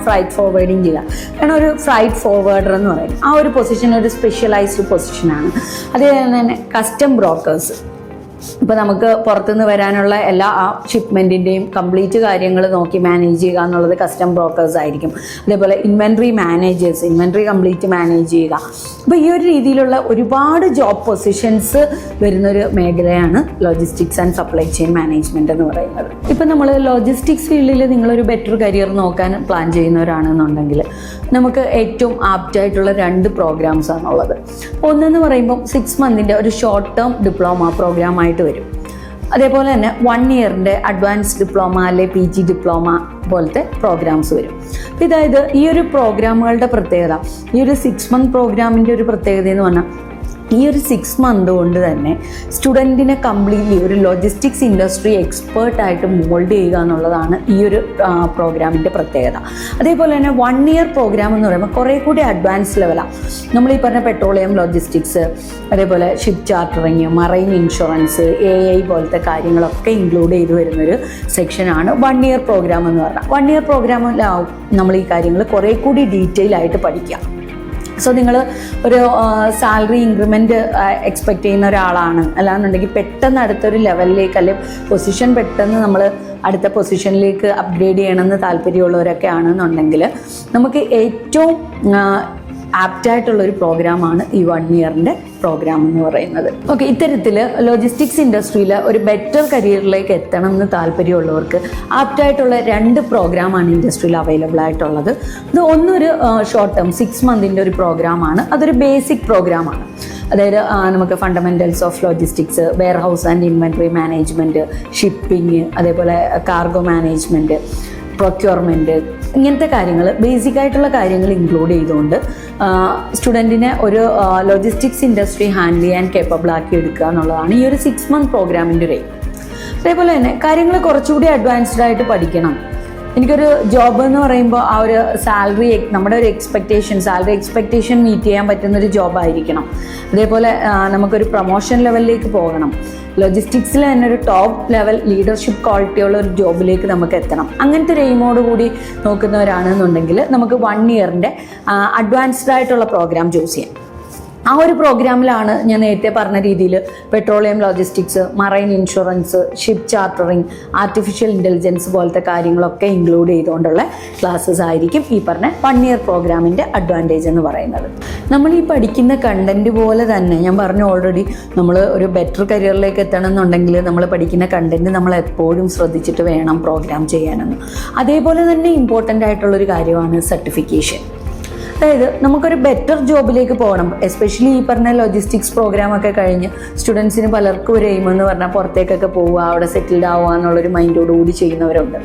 ഫ്രൈറ്റ് ഫോർവേഡിങ് ചെയ്യുക, കാരണം ഒരു ഫ്രൈറ്റ് ഫോർവേഡർ എന്ന് പറയുന്നത് ആ ഒരു പൊസിഷൻ ഒരു സ്പെഷ്യലൈസ്ഡ് പൊസിഷനാണ്. അതേപോലെ തന്നെ കസ്റ്റം ബ്രോക്കേഴ്സ്, ഇപ്പോൾ നമുക്ക് പുറത്തുനിന്ന് വരാനുള്ള എല്ലാ ആ ഷിപ്മെൻറ്റിൻ്റെയും കംപ്ലീറ്റ് കാര്യങ്ങൾ നോക്കി മാനേജ് ചെയ്യുക എന്നുള്ളത് കസ്റ്റം ബ്രോക്കേഴ്സ് ആയിരിക്കും. അതേപോലെ inventory managers, inventory complete manage ചെയ്യുക. അപ്പോൾ ഈ ഒരു രീതിയിലുള്ള ഒരുപാട് ജോബ് പൊസിഷൻസ് വരുന്നൊരു മേഖലയാണ് logistics and supply chain management എന്ന് പറയുന്നത്. ഇപ്പോൾ നമ്മൾ ലോജിസ്റ്റിക്സ് ഫീൽഡിൽ നിങ്ങളൊരു ബെറ്റർ കരിയർ നോക്കാൻ പ്ലാൻ ചെയ്യുന്നവരാണെന്നുണ്ടെങ്കിൽ നമുക്ക് ഏറ്റവും ആപ്റ്റായിട്ടുള്ള 2 പ്രോഗ്രാംസാണുള്ളത്. ഒന്നെന്ന് പറയുമ്പോൾ 6 മന്തിൻ്റെ ഒരു ഷോർട്ട് ടേം ഡിപ്ലോമ പ്രോഗ്രാമായിട്ട് വരും. അതേപോലെ തന്നെ 1 ഇയറിൻ്റെ അഡ്വാൻസ് ഡിപ്ലോമ അല്ലെങ്കിൽ PG ഡിപ്ലോമ പോലത്തെ പ്രോഗ്രാംസ് വരും. അതായത് ഈ ഒരു പ്രോഗ്രാമുകളുടെ പ്രത്യേകത, ഈ ഒരു 6 മന്ത് പ്രോഗ്രാമിൻ്റെ ഒരു പ്രത്യേകത എന്ന് പറഞ്ഞാൽ ഈ ഒരു 6 മന്ത് കൊണ്ട് തന്നെ സ്റ്റുഡൻറ്റിനെ കംപ്ലീറ്റ്ലി ഒരു ലോജിസ്റ്റിക്സ് ഇൻഡസ്ട്രി എക്സ്പേർട്ടായിട്ട് മോൾഡ് ചെയ്യുക എന്നുള്ളതാണ് ഈ ഒരു പ്രോഗ്രാമിൻ്റെ പ്രത്യേകത. അതേപോലെ തന്നെ 1 ഇയർ പ്രോഗ്രാം എന്ന് പറയുമ്പോൾ കുറേ കൂടി അഡ്വാൻസ് ലെവലാണ്. നമ്മൾ ഈ പറഞ്ഞ പെട്രോളിയം ലോജിസ്റ്റിക്സ്, അതേപോലെ ship chartering, marine insurance, AI പോലത്തെ കാര്യങ്ങളൊക്കെ ഇൻക്ലൂഡ് ചെയ്ത് വരുന്നൊരു സെക്ഷനാണ് 1 ഇയർ പ്രോഗ്രാം എന്ന് പറഞ്ഞാൽ. 1 ഇയർ പ്രോഗ്രാമിലാവും നമ്മൾ ഈ കാര്യങ്ങൾ കുറേ കൂടി ഡീറ്റെയിൽ ആയിട്ട് പഠിക്കുക. സോ നിങ്ങൾ ഒരു സാലറി ഇൻക്രിമെൻറ്റ് എക്സ്പെക്റ്റ് ചെയ്യുന്ന ഒരാളാണ്, അല്ലാന്നുണ്ടെങ്കിൽ പെട്ടെന്ന് അടുത്തൊരു ലെവലിലേക്ക് അല്ലെങ്കിൽ പൊസിഷൻ പെട്ടെന്ന് നമ്മൾ അടുത്ത പൊസിഷനിലേക്ക് അപ്ഗ്രേഡ് ചെയ്യണമെന്ന് താല്പര്യമുള്ളവരൊക്കെ ആണെന്നുണ്ടെങ്കിൽ നമുക്ക് ഏറ്റവും ആപ്റ്റായിട്ടുള്ളൊരു പ്രോഗ്രാമാണ് ഈ 1 ഇയറിൻ്റെ പ്രോഗ്രാം എന്ന് പറയുന്നത്. ഓക്കെ, ഇത്തരത്തിൽ ലോജിസ്റ്റിക്സ് ഇൻഡസ്ട്രിയിൽ ഒരു ബെറ്റർ കരിയറിലേക്ക് എത്തണം എന്ന് താല്പര്യമുള്ളവർക്ക് ആപ്റ്റായിട്ടുള്ള 2 പ്രോഗ്രാമാണ് ഇൻഡസ്ട്രിയിൽ അവൈലബിൾ ആയിട്ടുള്ളത്. ഇത് ഒന്നൊരു ഷോർട്ട് ടേം 6 മന്തിൻ്റെ ഒരു പ്രോഗ്രാമാണ്. അതൊരു ബേസിക് പ്രോഗ്രാമാണ്. അതായത് നമുക്ക് fundamentals of logistics, warehouse and inventory management, shipping, അതേപോലെ കാർഗോ മാനേജ്മെൻറ്റ്, പ്രൊക്യൂർമെൻറ്റ്, ഇങ്ങനത്തെ കാര്യങ്ങൾ, ബേസിക് ആയിട്ടുള്ള കാര്യങ്ങൾ ഇൻക്ലൂഡ് ചെയ്തുകൊണ്ട് സ്റ്റുഡൻറ്റിനെ ഒരു ലോജിസ്റ്റിക്സ് ഇൻഡസ്ട്രി ഹാൻഡിൽ ചെയ്യാൻ കേപ്പബിൾ ആക്കി എടുക്കുക എന്നുള്ളതാണ് ഈ ഒരു 6 മന്ത് പ്രോഗ്രാമിൻ്റെ ഒരു എയിം. അതേപോലെ തന്നെ കാര്യങ്ങൾ കുറച്ചുകൂടി അഡ്വാൻസ്ഡ് ആയിട്ട് പഠിക്കണം. എനിക്കൊരു ജോബ് എന്ന് പറയുമ്പോൾ ആ ഒരു സാലറി, നമ്മുടെ ഒരു സാലറി എക്സ്പെക്റ്റേഷൻ മീറ്റ് ചെയ്യാൻ പറ്റുന്നൊരു ജോബായിരിക്കണം. അതേപോലെ നമുക്കൊരു പ്രൊമോഷൻ ലെവലിലേക്ക് പോകണം. ലോജിസ്റ്റിക്സിൽ തന്നെ ഒരു ടോപ്പ് ലെവൽ ലീഡർഷിപ്പ് ക്വാളിറ്റിയുള്ള ഒരു ജോബിലേക്ക് നമുക്ക് എത്തണം. അങ്ങനത്തെ ഒരു എയിമോട് കൂടി നോക്കുന്നവരാണെന്നുണ്ടെങ്കിൽ നമുക്ക് 1 ഇയറിൻ്റെ അഡ്വാൻസ്ഡ് ആയിട്ടുള്ള പ്രോഗ്രാം ചൂസ് ചെയ്യാം. ആ ഒരു പ്രോഗ്രാമിലാണ് ഞാൻ നേരത്തെ പറഞ്ഞ രീതിയിൽ petroleum logistics, marine insurance, ship chartering, artificial intelligence പോലത്തെ കാര്യങ്ങളൊക്കെ ഇൻക്ലൂഡ് ചെയ്തുകൊണ്ടുള്ള ക്ലാസ്സസ് ആയിരിക്കും ഈ പറഞ്ഞ 1 ഇയർ പ്രോഗ്രാമിൻ്റെ അഡ്വാൻറ്റേജ് എന്ന് പറയുന്നത്. നമ്മൾ ഈ പഠിക്കുന്ന കണ്ടൻറ്റ് പോലെ തന്നെ ഞാൻ പറഞ്ഞു ഓൾറെഡി, നമ്മൾ ഒരു ബെറ്റർ കരിയറിലേക്ക് എത്തണം എന്നുണ്ടെങ്കിൽ നമ്മൾ പഠിക്കുന്ന കണ്ടൻറ്റ് നമ്മൾ എപ്പോഴും ശ്രദ്ധിച്ചിട്ട് വേണം പ്രോഗ്രാം ചെയ്യാനെന്ന്. അതേപോലെ തന്നെ ഇമ്പോർട്ടൻ്റ് ആയിട്ടുള്ളൊരു കാര്യമാണ് സർട്ടിഫിക്കേഷൻ. അതായത് നമുക്കൊരു ബെറ്റർ ജോബിലേക്ക് പോകണം, എസ്പെഷ്യലി ഈ പറഞ്ഞ ലോജിസ്റ്റിക്സ് പ്രോഗ്രാമൊക്കെ കഴിഞ്ഞ് സ്റ്റുഡൻസിന് പലർക്കും ഒരു എയിം എന്ന് പറഞ്ഞാൽ പുറത്തേക്കൊക്കെ പോവുക, അവിടെ സെറ്റിൽഡ് ആവുക എന്നുള്ളൊരു മൈൻഡോടുകൂടി ചെയ്യുന്നവരുണ്ട്.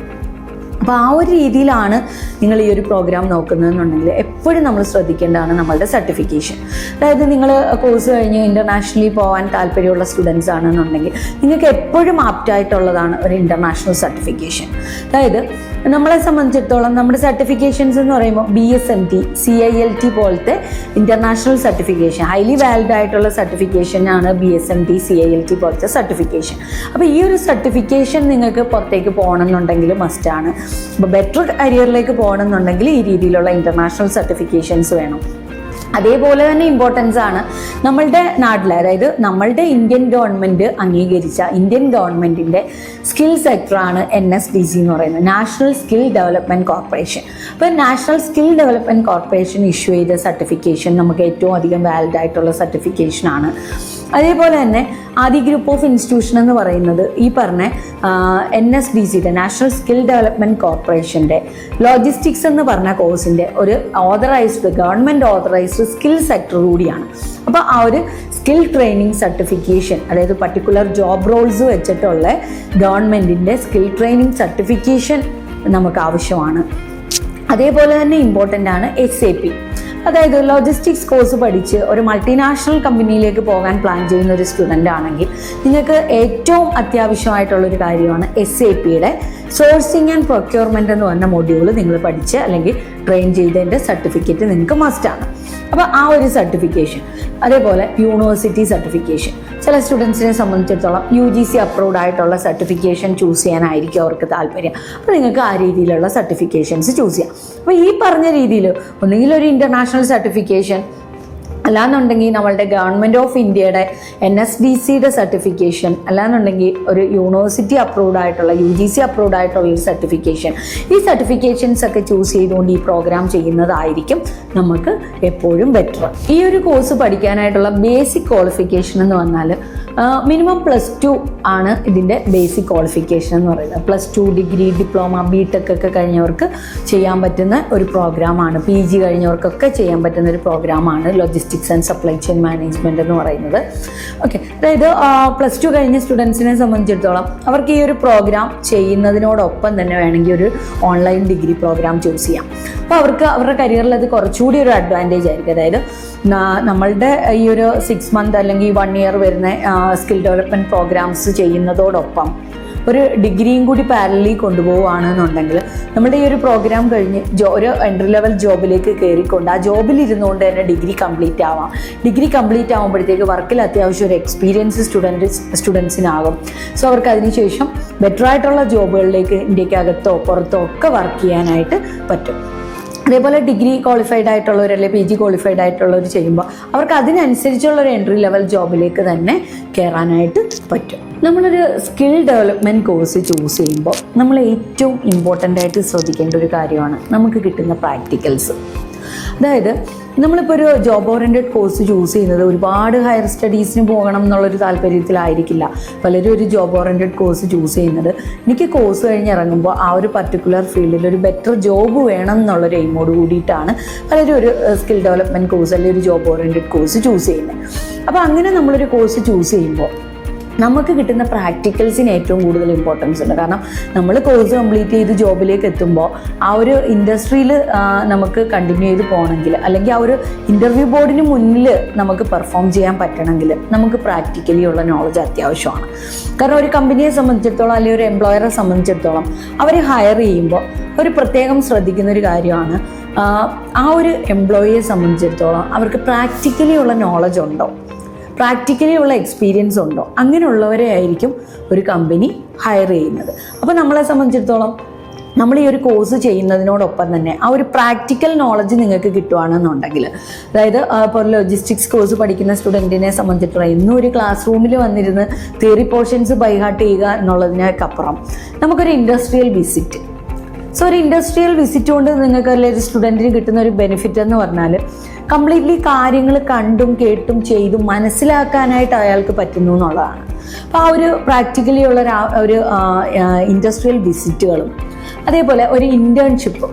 അപ്പോൾ ആ ഒരു രീതിയിലാണ് നിങ്ങൾ ഈ ഒരു പ്രോഗ്രാം നോക്കുന്നതെന്നുണ്ടെങ്കിൽ എപ്പോഴും നമ്മൾ ശ്രദ്ധിക്കേണ്ടതാണ് നമ്മളുടെ സർട്ടിഫിക്കേഷൻ. അതായത് നിങ്ങൾ കോഴ്സ് കഴിഞ്ഞ് ഇൻ്റർനാഷണലി പോകാൻ താല്പര്യമുള്ള സ്റ്റുഡൻസ് ആണെന്നുണ്ടെങ്കിൽ നിങ്ങൾക്ക് എപ്പോഴും ആപ്റ്റായിട്ടുള്ളതാണ് ഒരു ഇൻ്റർനാഷണൽ സർട്ടിഫിക്കേഷൻ. അതായത് നമ്മളെ സംബന്ധിച്ചിടത്തോളം നമ്മുടെ സർട്ടിഫിക്കേഷൻസ് എന്ന് പറയുമ്പോൾ BSMT, CILT പോലത്തെ ഇൻ്റർനാഷണൽ സർട്ടിഫിക്കേഷൻ, ഹൈലി വാലിഡ് ആയിട്ടുള്ള സർട്ടിഫിക്കേഷനാണ് BSMT, CILT പോലത്തെ സർട്ടിഫിക്കേഷൻ. അപ്പോൾ ഈ ഒരു സർട്ടിഫിക്കേഷൻ നിങ്ങൾക്ക് പുറത്തേക്ക് പോകണമെന്നുണ്ടെങ്കിൽ മസ്റ്റാണ്. അപ്പോൾ ബെറ്റർ കരിയറിലേക്ക് പോകണമെന്നുണ്ടെങ്കിൽ ഈ രീതിയിലുള്ള ഇൻ്റർനാഷണൽ സർട്ടിഫിക്കേഷൻസ് വേണം. അതേപോലെ തന്നെ ഇമ്പോർട്ടൻസ് ആണ് നമ്മളുടെ നാട്ടിലെ, അതായത് നമ്മളുടെ ഇന്ത്യൻ ഗവൺമെൻറ് അംഗീകരിച്ച ഇന്ത്യൻ ഗവൺമെൻറ്റിൻ്റെ സ്കിൽ സെക്ടറാണ് NSDC എന്ന് പറയുന്നത്, നാഷണൽ സ്കിൽ ഡെവലപ്മെൻറ്റ് കോർപ്പറേഷൻ. അപ്പോൾ national skill development corporation issue ചെയ്ത സർട്ടിഫിക്കേഷൻ നമുക്ക് ഏറ്റവും അധികം വാലിഡ് ആയിട്ടുള്ള സർട്ടിഫിക്കേഷനാണ്. അതേപോലെ തന്നെ ആദി ഗ്രൂപ്പ് ഓഫ് ഇൻസ്റ്റിറ്റ്യൂഷൻ എന്ന് പറയുന്നത് ഈ പറഞ്ഞ NSDCയുടെ നാഷണൽ സ്കിൽ ഡെവലപ്മെൻറ്റ് കോർപ്പറേഷൻ്റെ ലോജിസ്റ്റിക്സ് എന്ന് പറഞ്ഞ കോഴ്സിൻ്റെ ഒരു authorised, government authorised skill sector കൂടിയാണ്. അപ്പോൾ ആ ഒരു സ്കിൽ ട്രെയിനിങ് സർട്ടിഫിക്കേഷൻ, അതായത് പർട്ടിക്കുലർ ജോബ് റോൾസ് വെച്ചിട്ടുള്ള ഗവൺമെൻറ്റിൻ്റെ സ്കിൽ ട്രെയിനിങ് സർട്ടിഫിക്കേഷൻ നമുക്ക് ആവശ്യമാണ്. അതേപോലെ തന്നെ ഇമ്പോർട്ടൻ്റ് ആണ് SAP. അതായത് ലോജിസ്റ്റിക്സ് കോഴ്സ് പഠിച്ച് ഒരു മൾട്ടിനാഷണൽ കമ്പനിയിലേക്ക് പോകാൻ പ്ലാൻ ചെയ്യുന്ന ഒരു സ്റ്റുഡൻ്റ് ആണെങ്കിൽ നിങ്ങൾക്ക് ഏറ്റവും അത്യാവശ്യമായിട്ടുള്ളൊരു കാര്യമാണ് SAPയുടെ സോഴ്സിങ് ആൻഡ് പ്രൊക്യൂർമെൻറ്റ് എന്ന് പറഞ്ഞ മൊഡ്യൂൾ നിങ്ങൾ പഠിച്ച് അല്ലെങ്കിൽ ട്രെയിൻ ചെയ്തതിൻ്റെ സർട്ടിഫിക്കറ്റ് നിങ്ങൾക്ക് മസ്റ്റാണ്. അപ്പോൾ ആ ഒരു സർട്ടിഫിക്കേഷൻ, അതേപോലെ യൂണിവേഴ്സിറ്റി സർട്ടിഫിക്കേഷൻ, ചില സ്റ്റുഡൻസിനെ സംബന്ധിച്ചിടത്തോളം UGC അപ്രൂവ്ഡ് ആയിട്ടുള്ള സർട്ടിഫിക്കേഷൻ ചൂസ് ചെയ്യാനായിരിക്കും അവർക്ക് താല്പര്യം. അപ്പോൾ നിങ്ങൾക്ക് ആ രീതിയിലുള്ള സർട്ടിഫിക്കേഷൻസ് ചൂസ് ചെയ്യാം. അപ്പോൾ ഈ പറഞ്ഞ രീതിയിൽ ഒന്നുകിൽ ഒരു ഇൻ്റർനാഷണൽ സർട്ടിഫിക്കേഷൻ, അല്ലാന്നുണ്ടെങ്കിൽ നമ്മളുടെ ഗവൺമെൻറ് ഓഫ് ഇന്ത്യയുടെ NSDCയുടെ സർട്ടിഫിക്കേഷൻ, അല്ലാന്നുണ്ടെങ്കിൽ ഒരു യൂണിവേഴ്സിറ്റി അപ്രൂവ്ഡ് ആയിട്ടുള്ള UGC അപ്രൂവ്ഡ് ആയിട്ടുള്ള ഒരു സർട്ടിഫിക്കേഷൻ. ഈ സർട്ടിഫിക്കേഷൻസ് ഒക്കെ ചൂസ് ചെയ്തുകൊണ്ട് ഈ പ്രോഗ്രാം ചെയ്യുന്നതായിരിക്കും നമുക്ക് എപ്പോഴും ബെറ്റർ. ഈ ഒരു കോഴ്സ് പഠിക്കാനായിട്ടുള്ള ബേസിക് ക്വാളിഫിക്കേഷൻ എന്ന് പറഞ്ഞാൽ മിനിമം +2 ആണ് ഇതിൻ്റെ ബേസിക് ക്വാളിഫിക്കേഷൻ എന്ന് പറയുന്നത്. +2 ഡിഗ്രി, ഡിപ്ലോമ, BTech ഒക്കെ കഴിഞ്ഞവർക്ക് ചെയ്യാൻ പറ്റുന്ന ഒരു പ്രോഗ്രാമാണ്. PG കഴിഞ്ഞവർക്കൊക്കെ ചെയ്യാൻ പറ്റുന്ന ഒരു പ്രോഗ്രാമാണ് logistics and supply chain management എന്ന് പറയുന്നത്. ഓക്കെ, അതായത് +2 കഴിഞ്ഞ സ്റ്റുഡൻസിനെ സംബന്ധിച്ചിടത്തോളം അവർക്ക് ഈ ഒരു പ്രോഗ്രാം ചെയ്യുന്നതിനോടൊപ്പം തന്നെ വേണമെങ്കിൽ ഒരു ഓൺലൈൻ ഡിഗ്രി പ്രോഗ്രാം ചൂസ് ചെയ്യാം. അപ്പോൾ അവർക്ക് അവരുടെ കരിയറിൽ അത് കുറച്ചുകൂടി ഒരു അഡ്വാൻറ്റേജ് ആയിരിക്കും. അതായത് നമ്മളുടെ ഈ ഒരു 6 മന്ത് അല്ലെങ്കിൽ 1 ഇയർ വരുന്ന സ്കിൽ ഡെവലപ്മെൻറ്റ് പ്രോഗ്രാംസ് ചെയ്യുന്നതോടൊപ്പം ഒരു ഡിഗ്രിയും കൂടി പാരലി കൊണ്ടുപോവുകയാണെന്നുണ്ടെങ്കിൽ നമ്മുടെ ഈ ഒരു പ്രോഗ്രാം കഴിഞ്ഞ് ഒരു എൻട്രി ലെവൽ ജോബിലേക്ക് കയറിക്കൊണ്ട് ആ ജോബിൽ ഇരുന്നുകൊണ്ട് തന്നെ ഡിഗ്രി കംപ്ലീറ്റ് ആവാം. ഡിഗ്രി കംപ്ലീറ്റ് ആകുമ്പോഴത്തേക്ക് വർക്കിൽ അത്യാവശ്യം ഒരു എക്സ്പീരിയൻസ് സ്റ്റുഡൻസിനാകും. സോ അവർക്ക് അതിനുശേഷം ബെറ്റർ ആയിട്ടുള്ള ജോബുകളിലേക്ക് ഇന്ത്യക്കകത്തോ പുറത്തോ ഒക്കെ വർക്ക് ചെയ്യാനായിട്ട് പറ്റും. അതേപോലെ ഡിഗ്രി ക്വാളിഫൈഡ് ആയിട്ടുള്ളവർ അല്ലെങ്കിൽ PG ക്വാളിഫൈഡ് ആയിട്ടുള്ളവർ ചെയ്യുമ്പോൾ അവർക്ക് അതിനനുസരിച്ചുള്ളൊരു എൻട്രി ലെവൽ ജോബിലേക്ക് തന്നെ കയറാനായിട്ട് പറ്റും. നമ്മളൊരു സ്കിൽ ഡെവലപ്മെൻറ്റ് കോഴ്സ് ചൂസ് ചെയ്യുമ്പോൾ നമ്മൾ ഏറ്റവും ഇമ്പോർട്ടൻ്റ് ആയിട്ട് ശ്രദ്ധിക്കേണ്ട ഒരു കാര്യമാണ് നമുക്ക് കിട്ടുന്ന പ്രാക്ടിക്കൽസ്. അതായത് നമ്മളിപ്പോൾ ഒരു ജോബ് ഓറിയൻറ്റഡ് കോഴ്സ് ചൂസ് ചെയ്യുന്നത് ഒരുപാട് ഹയർ സ്റ്റഡീസിന് പോകണം എന്നുള്ളൊരു താല്പര്യത്തിലായിരിക്കില്ല. പലരും ഒരു ജോബ് ഓറിയൻറ്റഡ് കോഴ്സ് ചൂസ് ചെയ്യുന്നത് എനിക്ക് കോഴ്സ് കഴിഞ്ഞ് ഇറങ്ങുമ്പോൾ ആ ഒരു പർട്ടിക്കുലർ ഫീൽഡിൽ ഒരു ബെറ്റർ ജോബ് വേണം എന്നുള്ളൊരു എയിമോട് കൂടിയിട്ടാണ് പലരും ഒരു സ്കിൽ ഡെവലപ്മെൻറ്റ് കോഴ്സ് അല്ലെങ്കിൽ ഒരു ജോബ് ഓറിയൻറ്റഡ് കോഴ്സ് ചൂസ് ചെയ്യുന്നത്. അപ്പോൾ അങ്ങനെ നമ്മളൊരു കോഴ്സ് ചൂസ് ചെയ്യുമ്പോൾ നമുക്ക് കിട്ടുന്ന പ്രാക്ടിക്കൽസിന് ഏറ്റവും കൂടുതൽ ഇമ്പോർട്ടൻസ് ഉണ്ട്. കാരണം നമ്മൾ കോഴ്സ് കംപ്ലീറ്റ് ചെയ്ത് ജോബിലേക്ക് എത്തുമ്പോൾ ആ ഒരു ഇൻഡസ്ട്രിയിൽ നമുക്ക് കണ്ടിന്യൂ ചെയ്ത് പോകണമെങ്കിൽ അല്ലെങ്കിൽ ആ ഒരു ഇൻ്റർവ്യൂ ബോർഡിന് മുന്നിൽ നമുക്ക് പെർഫോം ചെയ്യാൻ പറ്റണമെങ്കിൽ നമുക്ക് പ്രാക്ടിക്കലി ഉള്ള നോളജ് അത്യാവശ്യമാണ്. കാരണം ഒരു കമ്പനിയെ സംബന്ധിച്ചിടത്തോളം അല്ലെങ്കിൽ ഒരു എംപ്ലോയറെ സംബന്ധിച്ചിടത്തോളം അവർ ഹയർ ചെയ്യുമ്പോൾ ഒരു പ്രത്യേകം ശ്രദ്ധിക്കുന്ന ഒരു കാര്യമാണ് ആ ഒരു എംപ്ലോയിയെ സംബന്ധിച്ചിടത്തോളം അവർക്ക് പ്രാക്ടിക്കലി ഉള്ള നോളജ് ഉണ്ടോ, പ്രാക്ടിക്കലി ഉള്ള എക്സ്പീരിയൻസ് ഉണ്ടോ, അങ്ങനെയുള്ളവരെ ആയിരിക്കും ഒരു കമ്പനി ഹയർ ചെയ്യുന്നത്. അപ്പോൾ നമ്മളെ സംബന്ധിച്ചിടത്തോളം നമ്മൾ ഈ ഒരു കോഴ്സ് ചെയ്യുന്നതിനോടൊപ്പം തന്നെ ആ ഒരു പ്രാക്ടിക്കൽ നോളജ് നിങ്ങൾക്ക് കിട്ടുകയാണെന്നുണ്ടെങ്കിൽ, അതായത് ഇപ്പോൾ ലോജിസ്റ്റിക്സ് കോഴ്സ് പഠിക്കുന്ന സ്റ്റുഡൻറ്റിനെ സംബന്ധിച്ചിടത്തോളം ഇന്നും ഒരു ക്ലാസ് റൂമിൽ വന്നിരുന്ന് തിയറി പോർഷൻസ് ബൈഹാർട്ട് ചെയ്യുക എന്നുള്ളതിനേക്കപ്പുറം നമുക്കൊരു ഇൻഡസ്ട്രിയൽ വിസിറ്റ്. സോ ഒരു ഇൻഡസ്ട്രിയൽ വിസിറ്റ് കൊണ്ട് നിങ്ങൾക്ക് അല്ലെങ്കിൽ ഒരു സ്റ്റുഡൻറ്റിന് കിട്ടുന്ന ഒരു ബെനിഫിറ്റ് എന്ന് പറഞ്ഞാൽ കംപ്ലീറ്റ്ലി കാര്യങ്ങൾ കണ്ടും കേട്ടും ചെയ്തും മനസ്സിലാക്കാനായിട്ട് അയാൾക്ക് പറ്റുന്നു എന്നുള്ളതാണ്. അപ്പോൾ ആ ഒരു പ്രാക്ടിക്കലി ഉള്ള ഒരു ഇൻഡസ്ട്രിയൽ വിസിറ്റുകളും അതേപോലെ ഒരു ഇൻറ്റേൺഷിപ്പ്,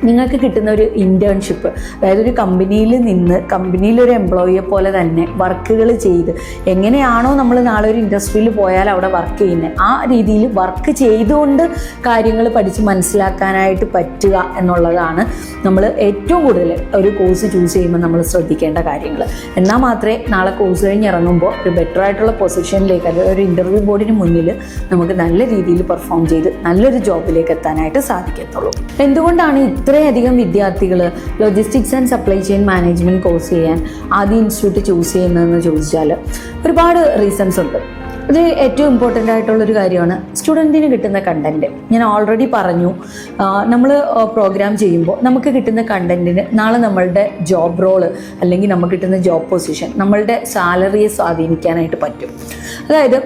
നിങ്ങൾക്ക് കിട്ടുന്ന ഒരു ഇൻറ്റേൺഷിപ്പ്, അതായത് ഒരു കമ്പനിയിൽ നിന്ന് കമ്പനിയിലൊരു എംപ്ലോയിയെ പോലെ തന്നെ വർക്കുകൾ ചെയ്ത് എങ്ങനെയാണോ നമ്മൾ നാളെ ഒരു ഇൻഡസ്ട്രിയിൽ പോയാൽ അവിടെ വർക്ക് ചെയ്യുന്നത് ആ രീതിയിൽ വർക്ക് ചെയ്തുകൊണ്ട് കാര്യങ്ങൾ പഠിച്ച് മനസ്സിലാക്കാനായിട്ട് പറ്റുക എന്നുള്ളതാണ് നമ്മൾ ഏറ്റവും കൂടുതൽ ഒരു കോഴ്സ് ചൂസ് ചെയ്യുമ്പോൾ നമ്മൾ ശ്രദ്ധിക്കേണ്ട കാര്യങ്ങൾ. എന്നാൽ മാത്രമേ നാളെ കോഴ്സ് കഴിഞ്ഞ് ഇറങ്ങുമ്പോൾ ഒരു ബെറ്റർ ആയിട്ടുള്ള പൊസിഷനിലേക്ക് അല്ലെങ്കിൽ ഒരു ഇൻ്റർവ്യൂ ബോർഡിന് മുന്നിൽ നമുക്ക് നല്ല രീതിയിൽ പെർഫോം ചെയ്ത് നല്ലൊരു ജോബിലേക്ക് എത്താനായിട്ട് സാധിക്കത്തുള്ളൂ. എന്തുകൊണ്ടാണ് ഇത്രയധികം വിദ്യാർത്ഥികൾ logistics and supply chain management course ചെയ്യാൻ ആദ്യ ഇൻസ്റ്റിറ്റ്യൂട്ട് ചൂസ് ചെയ്യുന്നതെന്ന് ചോദിച്ചാൽ ഒരുപാട് റീസൺസ് ഉണ്ട്. അത് ഏറ്റവും ഇമ്പോർട്ടൻ്റ് ആയിട്ടുള്ളൊരു കാര്യമാണ് സ്റ്റുഡൻറ്റിന് കിട്ടുന്ന കണ്ടൻറ്റ്. ഞാൻ ഓൾറെഡി പറഞ്ഞു, നമ്മൾ പ്രോഗ്രാം ചെയ്യുമ്പോൾ നമുക്ക് കിട്ടുന്ന കണ്ടൻറ്റിന് നാളെ നമ്മളുടെ ജോബ് റോള് അല്ലെങ്കിൽ നമുക്ക് കിട്ടുന്ന ജോബ് പൊസിഷൻ നമ്മളുടെ സാലറിയെ സ്വാധീനിക്കാനായിട്ട് പറ്റും. അതായത്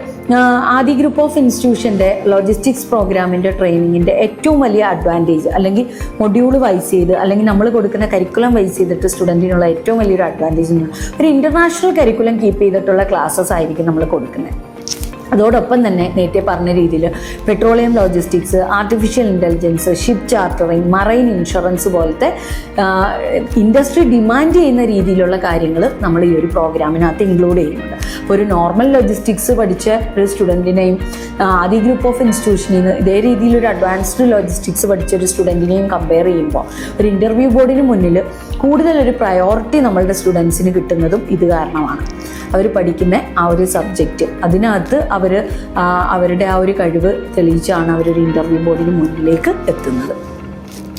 ആദി ഗ്രൂപ്പ് ഓഫ് ഇൻസ്റ്റിറ്റ്യൂഷൻ്റെ ലോജിസ്റ്റിക്സ് പ്രോഗ്രാമിൻ്റെ ട്രെയിനിങ്ങിൻ്റെ ഏറ്റവും വലിയ അഡ്വാൻറ്റേജ് അല്ലെങ്കിൽ മൊഡ്യൂൾ വൈസ് ചെയ്ത് അല്ലെങ്കിൽ നമ്മൾ കൊടുക്കുന്ന കരിക്കുലം വൈസ് ചെയ്തിട്ട് സ്റ്റുഡൻറ്റിനുള്ള ഏറ്റവും വലിയൊരു അഡ്വാൻറ്റേജ് എന്ന് പറഞ്ഞാൽ ഒരു ഇൻ്റർനാഷണൽ കരിക്കുലം കീപ്പ് ചെയ്തിട്ടുള്ള ക്ലാസ്സസ് ആയിരിക്കും നമ്മൾ കൊടുക്കുന്നത്. അതോടൊപ്പം തന്നെ നേരത്തെ പറഞ്ഞ രീതിയിൽ petroleum logistics, artificial intelligence, ship chartering, marine insurance പോലത്തെ ഇൻഡസ്ട്രി ഡിമാൻഡ് ചെയ്യുന്ന രീതിയിലുള്ള കാര്യങ്ങൾ നമ്മൾ ഈ ഒരു പ്രോഗ്രാമിനകത്ത് ഇൻക്ലൂഡ് ചെയ്യുന്നുണ്ട്. ഒരു നോർമൽ ലോജിസ്റ്റിക്സ് പഠിച്ച ഒരു സ്റ്റുഡൻറ്റിനെയും ആദി ഗ്രൂപ്പ് ഓഫ് ഇൻസ്റ്റിറ്റ്യൂഷനിൽ നിന്ന് ഇതേ രീതിയിൽ ഒരു അഡ്വാൻസ്ഡ് ലോജിസ്റ്റിക്സ് പഠിച്ച ഒരു സ്റ്റുഡൻറ്റിനെയും കമ്പയർ ചെയ്യുമ്പോൾ ഒരു ഇൻ്റർവ്യൂ ബോർഡിന് മുന്നിൽ കൂടുതലൊരു പ്രയോറിറ്റി നമ്മളുടെ സ്റ്റുഡൻസിന് കിട്ടുന്നതും ഇത് കാരണമാണ്. അവർ പഠിക്കുന്ന ആ ഒരു സബ്ജക്റ്റ് അതിനകത്ത് അവരുടെ ആ ഒരു കഴിവ് തെളിയിച്ചാണ് അവരൊരു ഇൻ്റർവ്യൂ ബോർഡിന് മുന്നിലേക്ക് എത്തുന്നത്.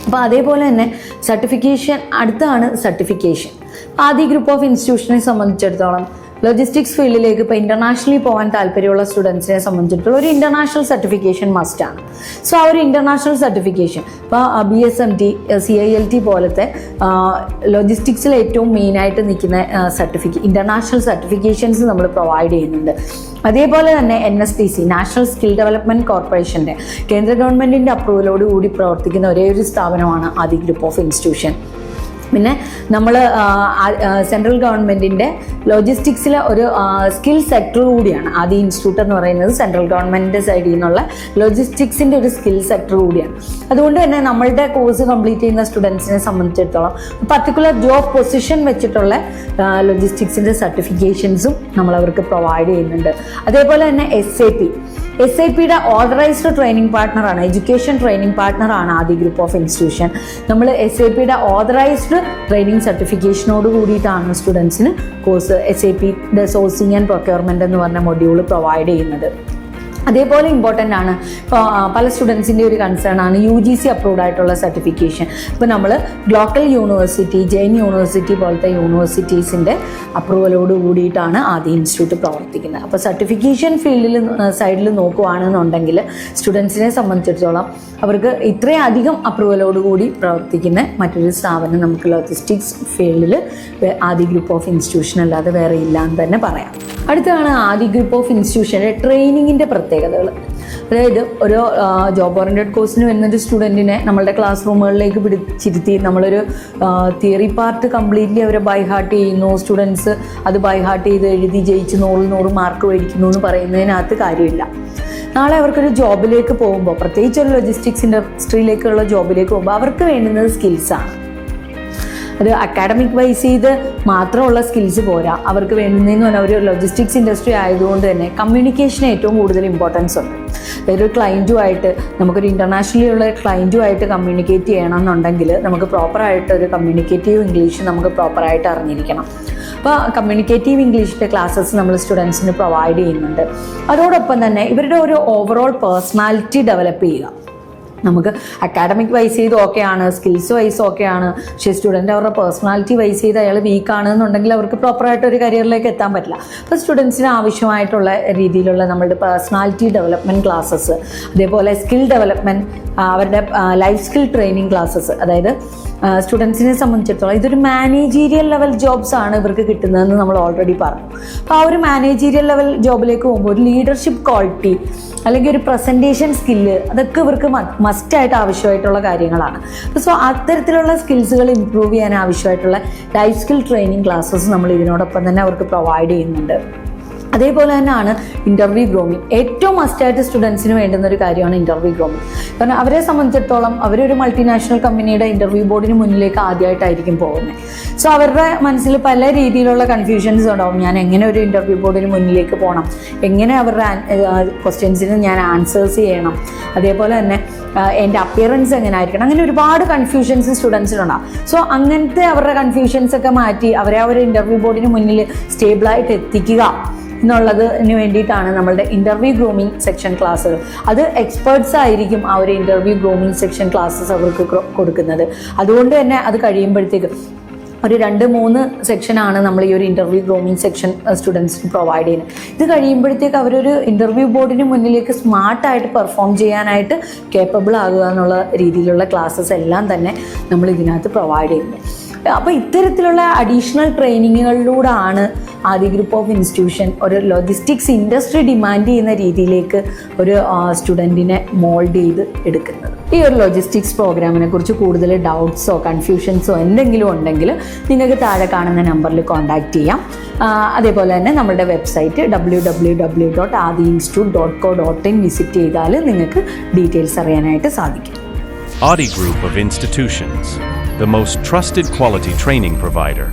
അപ്പോൾ അതേപോലെ തന്നെ സർട്ടിഫിക്കേഷൻ, അടുത്താണ് സർട്ടിഫിക്കേഷൻ. ആദി ഗ്രൂപ്പ് ഓഫ് ഇൻസ്റ്റിറ്റ്യൂഷനെ സംബന്ധിച്ചിടത്തോളം ലോജിസ്റ്റിക്സ് ഫീൽഡിലേക്ക് ഇപ്പോൾ ഇൻ്റർനാഷണലി പോകാൻ താല്പര്യമുള്ള സ്റ്റുഡൻസിനെ സംബന്ധിച്ചിടത്തോളം ഒരു ഇൻ്റർനാഷണൽ സർട്ടിഫിക്കേഷൻ മസ്റ്റാണ്. സോ ആ ഒരു ഇൻ്റർനാഷണൽ സർട്ടിഫിക്കേഷൻ ഇപ്പോൾ BSMT, CILT പോലത്തെ ലോജിസ്റ്റിക്സിൽ ഏറ്റവും മെയിനായിട്ട് നിൽക്കുന്ന ഇൻ്റർനാഷണൽ സർട്ടിഫിക്കേഷൻസ് നമ്മൾ പ്രൊവൈഡ് ചെയ്യുന്നുണ്ട്. അതേപോലെ തന്നെ NSTC, നാഷണൽ സ്കിൽ ഡെവലപ്മെൻറ്റ് കോർപ്പറേഷൻ്റെ കേന്ദ്ര ഗവൺമെൻറ്റിൻ്റെ അപ്രൂവലോട് കൂടി പ്രവർത്തിക്കുന്ന ഒരേ ഒരു സ്ഥാപനമാണ് ആദി ഗ്രൂപ്പ് ഓഫ് ഇൻസ്റ്റിറ്റ്യൂഷൻ. പിന്നെ നമ്മൾ സെൻട്രൽ ഗവൺമെൻറ്റിൻ്റെ ലോജിസ്റ്റിക്സിലെ ഒരു സ്കിൽ സെക്ടർ കൂടിയാണ് ആദി ഇൻസ്റ്റിറ്റ്യൂട്ട് എന്ന് പറയുന്നത്. സെൻട്രൽ ഗവൺമെൻറ്റിൻ്റെ സൈഡിൽ നിന്നുള്ള ലോജിസ്റ്റിക്സിൻ്റെ ഒരു സ്കിൽ സെക്ടർ കൂടിയാണ്. അതുകൊണ്ട് തന്നെ നമ്മളുടെ കോഴ്സ് കംപ്ലീറ്റ് ചെയ്യുന്ന സ്റ്റുഡൻസിനെ സംബന്ധിച്ചിടത്തോളം പർട്ടിക്കുലർ ജോബ് പൊസിഷൻ വെച്ചിട്ടുള്ള ലോജിസ്റ്റിക്സിൻ്റെ സർട്ടിഫിക്കേഷൻസും നമ്മളവർക്ക് പ്രൊവൈഡ് ചെയ്യുന്നുണ്ട്. അതേപോലെ തന്നെ SAPയുടെ ഓതറൈസ്ഡ് ട്രെയിനിങ് പാർട്ട്ണറാണ്, എഡ്യൂക്കേഷൻ ട്രെയിനിങ് പാർട്ട്ണറാണ് ആദി ഗ്രൂപ്പ് ഓഫ് ഇൻസ്റ്റിറ്റ്യൂഷൻ. നമ്മൾ SAPയുടെ ഓതറൈസ്ഡ് ട്രെയിനിങ് സർട്ടിഫിക്കേഷനോട് കൂടിയിട്ടാണ് സ്റ്റുഡൻസിന് കോഴ്സ് SAPയുടെ സോഴ്സിങ് ആൻഡ് പ്രൊക്യൂർമെൻറ്റ് എന്ന് പറഞ്ഞ മൊഡ്യൂൾ പ്രൊവൈഡ് ചെയ്യുന്നത്. അതേപോലെ ഇമ്പോർട്ടൻ്റ് ആണ്, ഇപ്പോൾ പല സ്റ്റുഡൻസിൻ്റെ ഒരു കൺസേൺ ആണ് UGC അപ്രൂവ്ഡ് ആയിട്ടുള്ള സർട്ടിഫിക്കേഷൻ. ഇപ്പോൾ നമ്മൾ ഗ്ലോക്കൽ യൂണിവേഴ്സിറ്റി, ജെയിൻ യൂണിവേഴ്സിറ്റി പോലത്തെ യൂണിവേഴ്സിറ്റീസിൻ്റെ അപ്രൂവലോട് കൂടിയിട്ടാണ് ആദി ഇൻസ്റ്റിറ്റ്യൂട്ട് പ്രവർത്തിക്കുന്നത്. അപ്പോൾ സർട്ടിഫിക്കേഷൻ സൈഡിൽ നോക്കുകയാണെന്നുണ്ടെങ്കിൽ സ്റ്റുഡൻസിനെ സംബന്ധിച്ചിടത്തോളം അവർക്ക് ഇത്രയധികം അപ്രൂവലോട് കൂടി പ്രവർത്തിക്കുന്ന മറ്റൊരു സ്ഥാപനം നമുക്ക് ലോജിസ്റ്റിക്സ് ഫീൽഡിൽ ആദി ഗ്രൂപ്പ് ഓഫ് ഇൻസ്റ്റിറ്റ്യൂഷൻ അല്ലാതെ വേറെ ഇല്ല എന്ന് തന്നെ പറയാം. അടുത്താണ് ആദി ഗ്രൂപ്പ് ഓഫ് ഇൻസ്റ്റിറ്റ്യൂഷൻ്റെ ട്രെയിനിങ്ങിൻ്റെ പ്രത്യേകതകൾ. അതായത് ഒരു ജോബ് ഓറിയൻറ്റഡ് കോഴ്സിന് വരുന്നൊരു സ്റ്റുഡൻറ്റിനെ നമ്മളുടെ ക്ലാസ് റൂമുകളിലേക്ക് പിടിച്ചിരുത്തി നമ്മളൊരു തിയറി പാർട്ട് കംപ്ലീറ്റ്ലി അവരെ ബൈഹാർട്ട് ചെയ്യുന്നു, സ്റ്റുഡൻസ് അത് ബൈഹാർട്ട് ചെയ്ത് എഴുതി ജയിച്ച് 100 മാർക്ക് മേടിക്കുന്നു എന്ന് പറയുന്നതിനകത്ത് കാര്യമില്ല. നാളെ അവർക്കൊരു ജോബിലേക്ക് പോകുമ്പോൾ, പ്രത്യേകിച്ച് ഒരു ലോജിസ്റ്റിക്സ് ഇൻഡസ്ട്രിയിലേക്കുള്ള ജോബിലേക്ക് പോകുമ്പോൾ അവർക്ക് വേണ്ടുന്നത് സ്കിൽസാണ്. അത് അക്കാഡമിക് വൈസ് ചെയ്ത് മാത്രമുള്ള സ്കിൽസ് പോരാ, അവർക്ക് വേണ്ടുന്നതെന്ന് പറഞ്ഞാൽ ഒരു ലോജിസ്റ്റിക്സ് ഇൻഡസ്ട്രി ആയതുകൊണ്ട് തന്നെ കമ്മ്യൂണിക്കേഷന് ഏറ്റവും കൂടുതൽ ഇമ്പോർട്ടൻസ് ഉണ്ട്. ഒരു ക്ലയൻറ്റുമായിട്ട് നമുക്കൊരു ഇൻ്റർനാഷണലി ഉള്ള ക്ലയൻറ്റുമായിട്ട് കമ്മ്യൂണിക്കേറ്റ് ചെയ്യണമെന്നുണ്ടെങ്കിൽ നമുക്ക് പ്രോപ്പറായിട്ട് ഒരു കമ്മ്യൂണിക്കേറ്റീവ് ഇംഗ്ലീഷ് നമുക്ക് പ്രോപ്പറായിട്ട് അറിഞ്ഞിരിക്കണം. അപ്പോൾ കമ്മ്യൂണിക്കേറ്റീവ് ഇംഗ്ലീഷിൻ്റെ ക്ലാസ്സസ് നമ്മൾ സ്റ്റുഡൻസിന് പ്രൊവൈഡ് ചെയ്യുന്നുണ്ട്. അതോടൊപ്പം തന്നെ ഇവരുടെ ഒരു ഓവറോൾ പേഴ്സണാലിറ്റി ഡെവലപ്പ് ചെയ്യുക. നമുക്ക് അക്കാഡമിക് വൈസ് ചെയ്ത് ഓക്കെയാണ്, സ്കിൽസ് വൈസ് ഓക്കെയാണ്, പക്ഷേ സ്റ്റുഡൻ്റ് അവരുടെ പേഴ്സണാലിറ്റി വൈസ് ചെയ്ത് അയാൾ വീക്കാണ് എന്നുണ്ടെങ്കിൽ അവർക്ക് പ്രോപ്പറായിട്ട് ഒരു കരിയറിലേക്ക് എത്താൻ പറ്റില്ല. അപ്പോൾ സ്റ്റുഡൻസിന് ആവശ്യമായിട്ടുള്ള രീതിയിലുള്ള നമ്മളുടെ പേഴ്സണാലിറ്റി ഡെവലപ്മെൻറ്റ് ക്ലാസ്സസ്, അതേപോലെ സ്കിൽ ഡെവലപ്മെൻറ്റ്, അവരുടെ ലൈഫ് സ്കിൽ ട്രെയിനിങ് ക്ലാസ്സസ്, അതായത് സ്റ്റുഡൻസിനെ സംബന്ധിച്ചിടത്തോളം ഇതൊരു മാനേജീരിയൽ ലെവൽ ജോബ്സ് ആണ് ഇവർക്ക് കിട്ടുന്നതെന്ന് നമ്മൾ ഓൾറെഡി പറഞ്ഞു. അപ്പോൾ ആ ഒരു മാനേജീരിയൽ ലെവൽ ജോബിലേക്ക് പോകുമ്പോൾ ഒരു ലീഡർഷിപ്പ് ക്വാളിറ്റി അല്ലെങ്കിൽ ഒരു പ്രസൻറ്റേഷൻ സ്കില്ല് അതൊക്കെ ഇവർക്ക് മസ്റ്റായിട്ട് ആവശ്യമായിട്ടുള്ള കാര്യങ്ങളാണ്. സോ അത്തരത്തിലുള്ള സ്കിൽസുകൾ ഇമ്പ്രൂവ് ചെയ്യാൻ ആവശ്യമായിട്ടുള്ള ലൈഫ് സ്കിൽ ട്രെയിനിങ് ക്ലാസ്സസ് നമ്മൾ ഇതിനോടൊപ്പം തന്നെ അവർക്ക് പ്രൊവൈഡ് ചെയ്യുന്നുണ്ട്. അതേപോലെ തന്നെയാണ് ഇൻ്റർവ്യൂ ഗ്രൂമിങ്. ഏറ്റവും മസ്റ്റായിട്ട് സ്റ്റുഡൻസിന് വേണ്ടുന്ന ഒരു കാര്യമാണ് ഇൻ്റർവ്യൂ ഗ്രൂമിങ്. കാരണം അവരെ സംബന്ധിച്ചിടത്തോളം അവരൊരു മൾട്ടിനാഷണൽ കമ്പനിയുടെ ഇൻ്റർവ്യൂ ബോർഡിന് മുന്നിലേക്ക് ആദ്യമായിട്ടായിരിക്കും പോകുന്നത്. സോ അവരുടെ മനസ്സിൽ പല രീതിയിലുള്ള കൺഫ്യൂഷൻസ് ഉണ്ടാവും. ഞാൻ എങ്ങനെ ഒരു ഇൻ്റർവ്യൂ ബോർഡിന് മുന്നിലേക്ക് പോകണം, എങ്ങനെ അവരുടെ ക്വസ്റ്റ്യൻസിന് ഞാൻ ആൻസേഴ്സ് ചെയ്യണം, അതേപോലെ തന്നെ എൻ്റെ അപ്പിയറൻസ് എങ്ങനെ ആയിരിക്കണം, അങ്ങനെ ഒരുപാട് കൺഫ്യൂഷൻസ് സ്റ്റുഡൻസിനുണ്ടാകും. സോ അങ്ങനത്തെ അവരുടെ കൺഫ്യൂഷൻസ് ഒക്കെ മാറ്റി അവരെ ആ ഒരു ഇൻ്റർവ്യൂ ബോർഡിന് മുന്നിൽ സ്റ്റേബിളായിട്ട് എത്തിക്കുക എന്നുള്ളതിന് വേണ്ടിയിട്ടാണ് നമ്മളുടെ ഇൻ്റർവ്യൂ ഗ്രൂമിങ് സെക്ഷൻ ക്ലാസ്സുകൾ. അത് എക്സ്പേർട്സ് ആയിരിക്കും ആ ഒരു ഇൻ്റർവ്യൂ ഗ്രൂമിങ് സെക്ഷൻ ക്ലാസ്സസ് അവർക്ക് കൊടുക്കുന്നത്. അതുകൊണ്ട് തന്നെ അത് കഴിയുമ്പോഴത്തേക്ക് ഒരു 2-3 സെക്ഷനാണ് നമ്മൾ ഈ ഒരു ഇൻ്റർവ്യൂ ഗ്രൂമിങ് സെക്ഷൻ സ്റ്റുഡൻസിന് പ്രൊവൈഡ് ചെയ്യുന്നത്. ഇത് കഴിയുമ്പോഴത്തേക്ക് അവരൊരു ഇൻ്റർവ്യൂ ബോർഡിന് മുന്നിലേക്ക് സ്മാർട്ടായിട്ട് പെർഫോം ചെയ്യാനായിട്ട് കേപ്പബിൾ ആകുക എന്നുള്ള രീതിയിലുള്ള ക്ലാസ്സസ് എല്ലാം തന്നെ നമ്മൾ ഇതിനകത്ത് പ്രൊവൈഡ് ചെയ്യുന്നത്. അപ്പോൾ ഇത്തരത്തിലുള്ള അഡീഷണൽ ട്രെയിനിങ്ങുകളിലൂടെയാണ് ആദി ഗ്രൂപ്പ് ഓഫ് ഇൻസ്റ്റിറ്റ്യൂഷൻ ഒരു ലോജിസ്റ്റിക്സ് ഇൻഡസ്ട്രി ഡിമാൻഡ് ചെയ്യുന്ന രീതിയിലേക്ക് ഒരു സ്റ്റുഡൻറ്റിനെ മോൾഡ് ചെയ്ത് എടുക്കുന്നത്. ഈ ഒരു ലോജിസ്റ്റിക്സ് പ്രോഗ്രാമിനെ കുറിച്ച് കൂടുതൽ ഡൗട്ട്സോ കൺഫ്യൂഷൻസോ എന്തെങ്കിലും ഉണ്ടെങ്കിൽ നിങ്ങൾക്ക് താഴെ കാണുന്ന നമ്പറിൽ കോൺടാക്റ്റ് ചെയ്യാം. അതേപോലെ തന്നെ നമ്മുടെ വെബ്സൈറ്റ് www.adiinstitute.co.in വിസിറ്റ് ചെയ്താൽ നിങ്ങൾക്ക് ഡീറ്റെയിൽസ് അറിയാനായിട്ട് സാധിക്കും. Adi Group of Institutions, the most trusted quality training provider.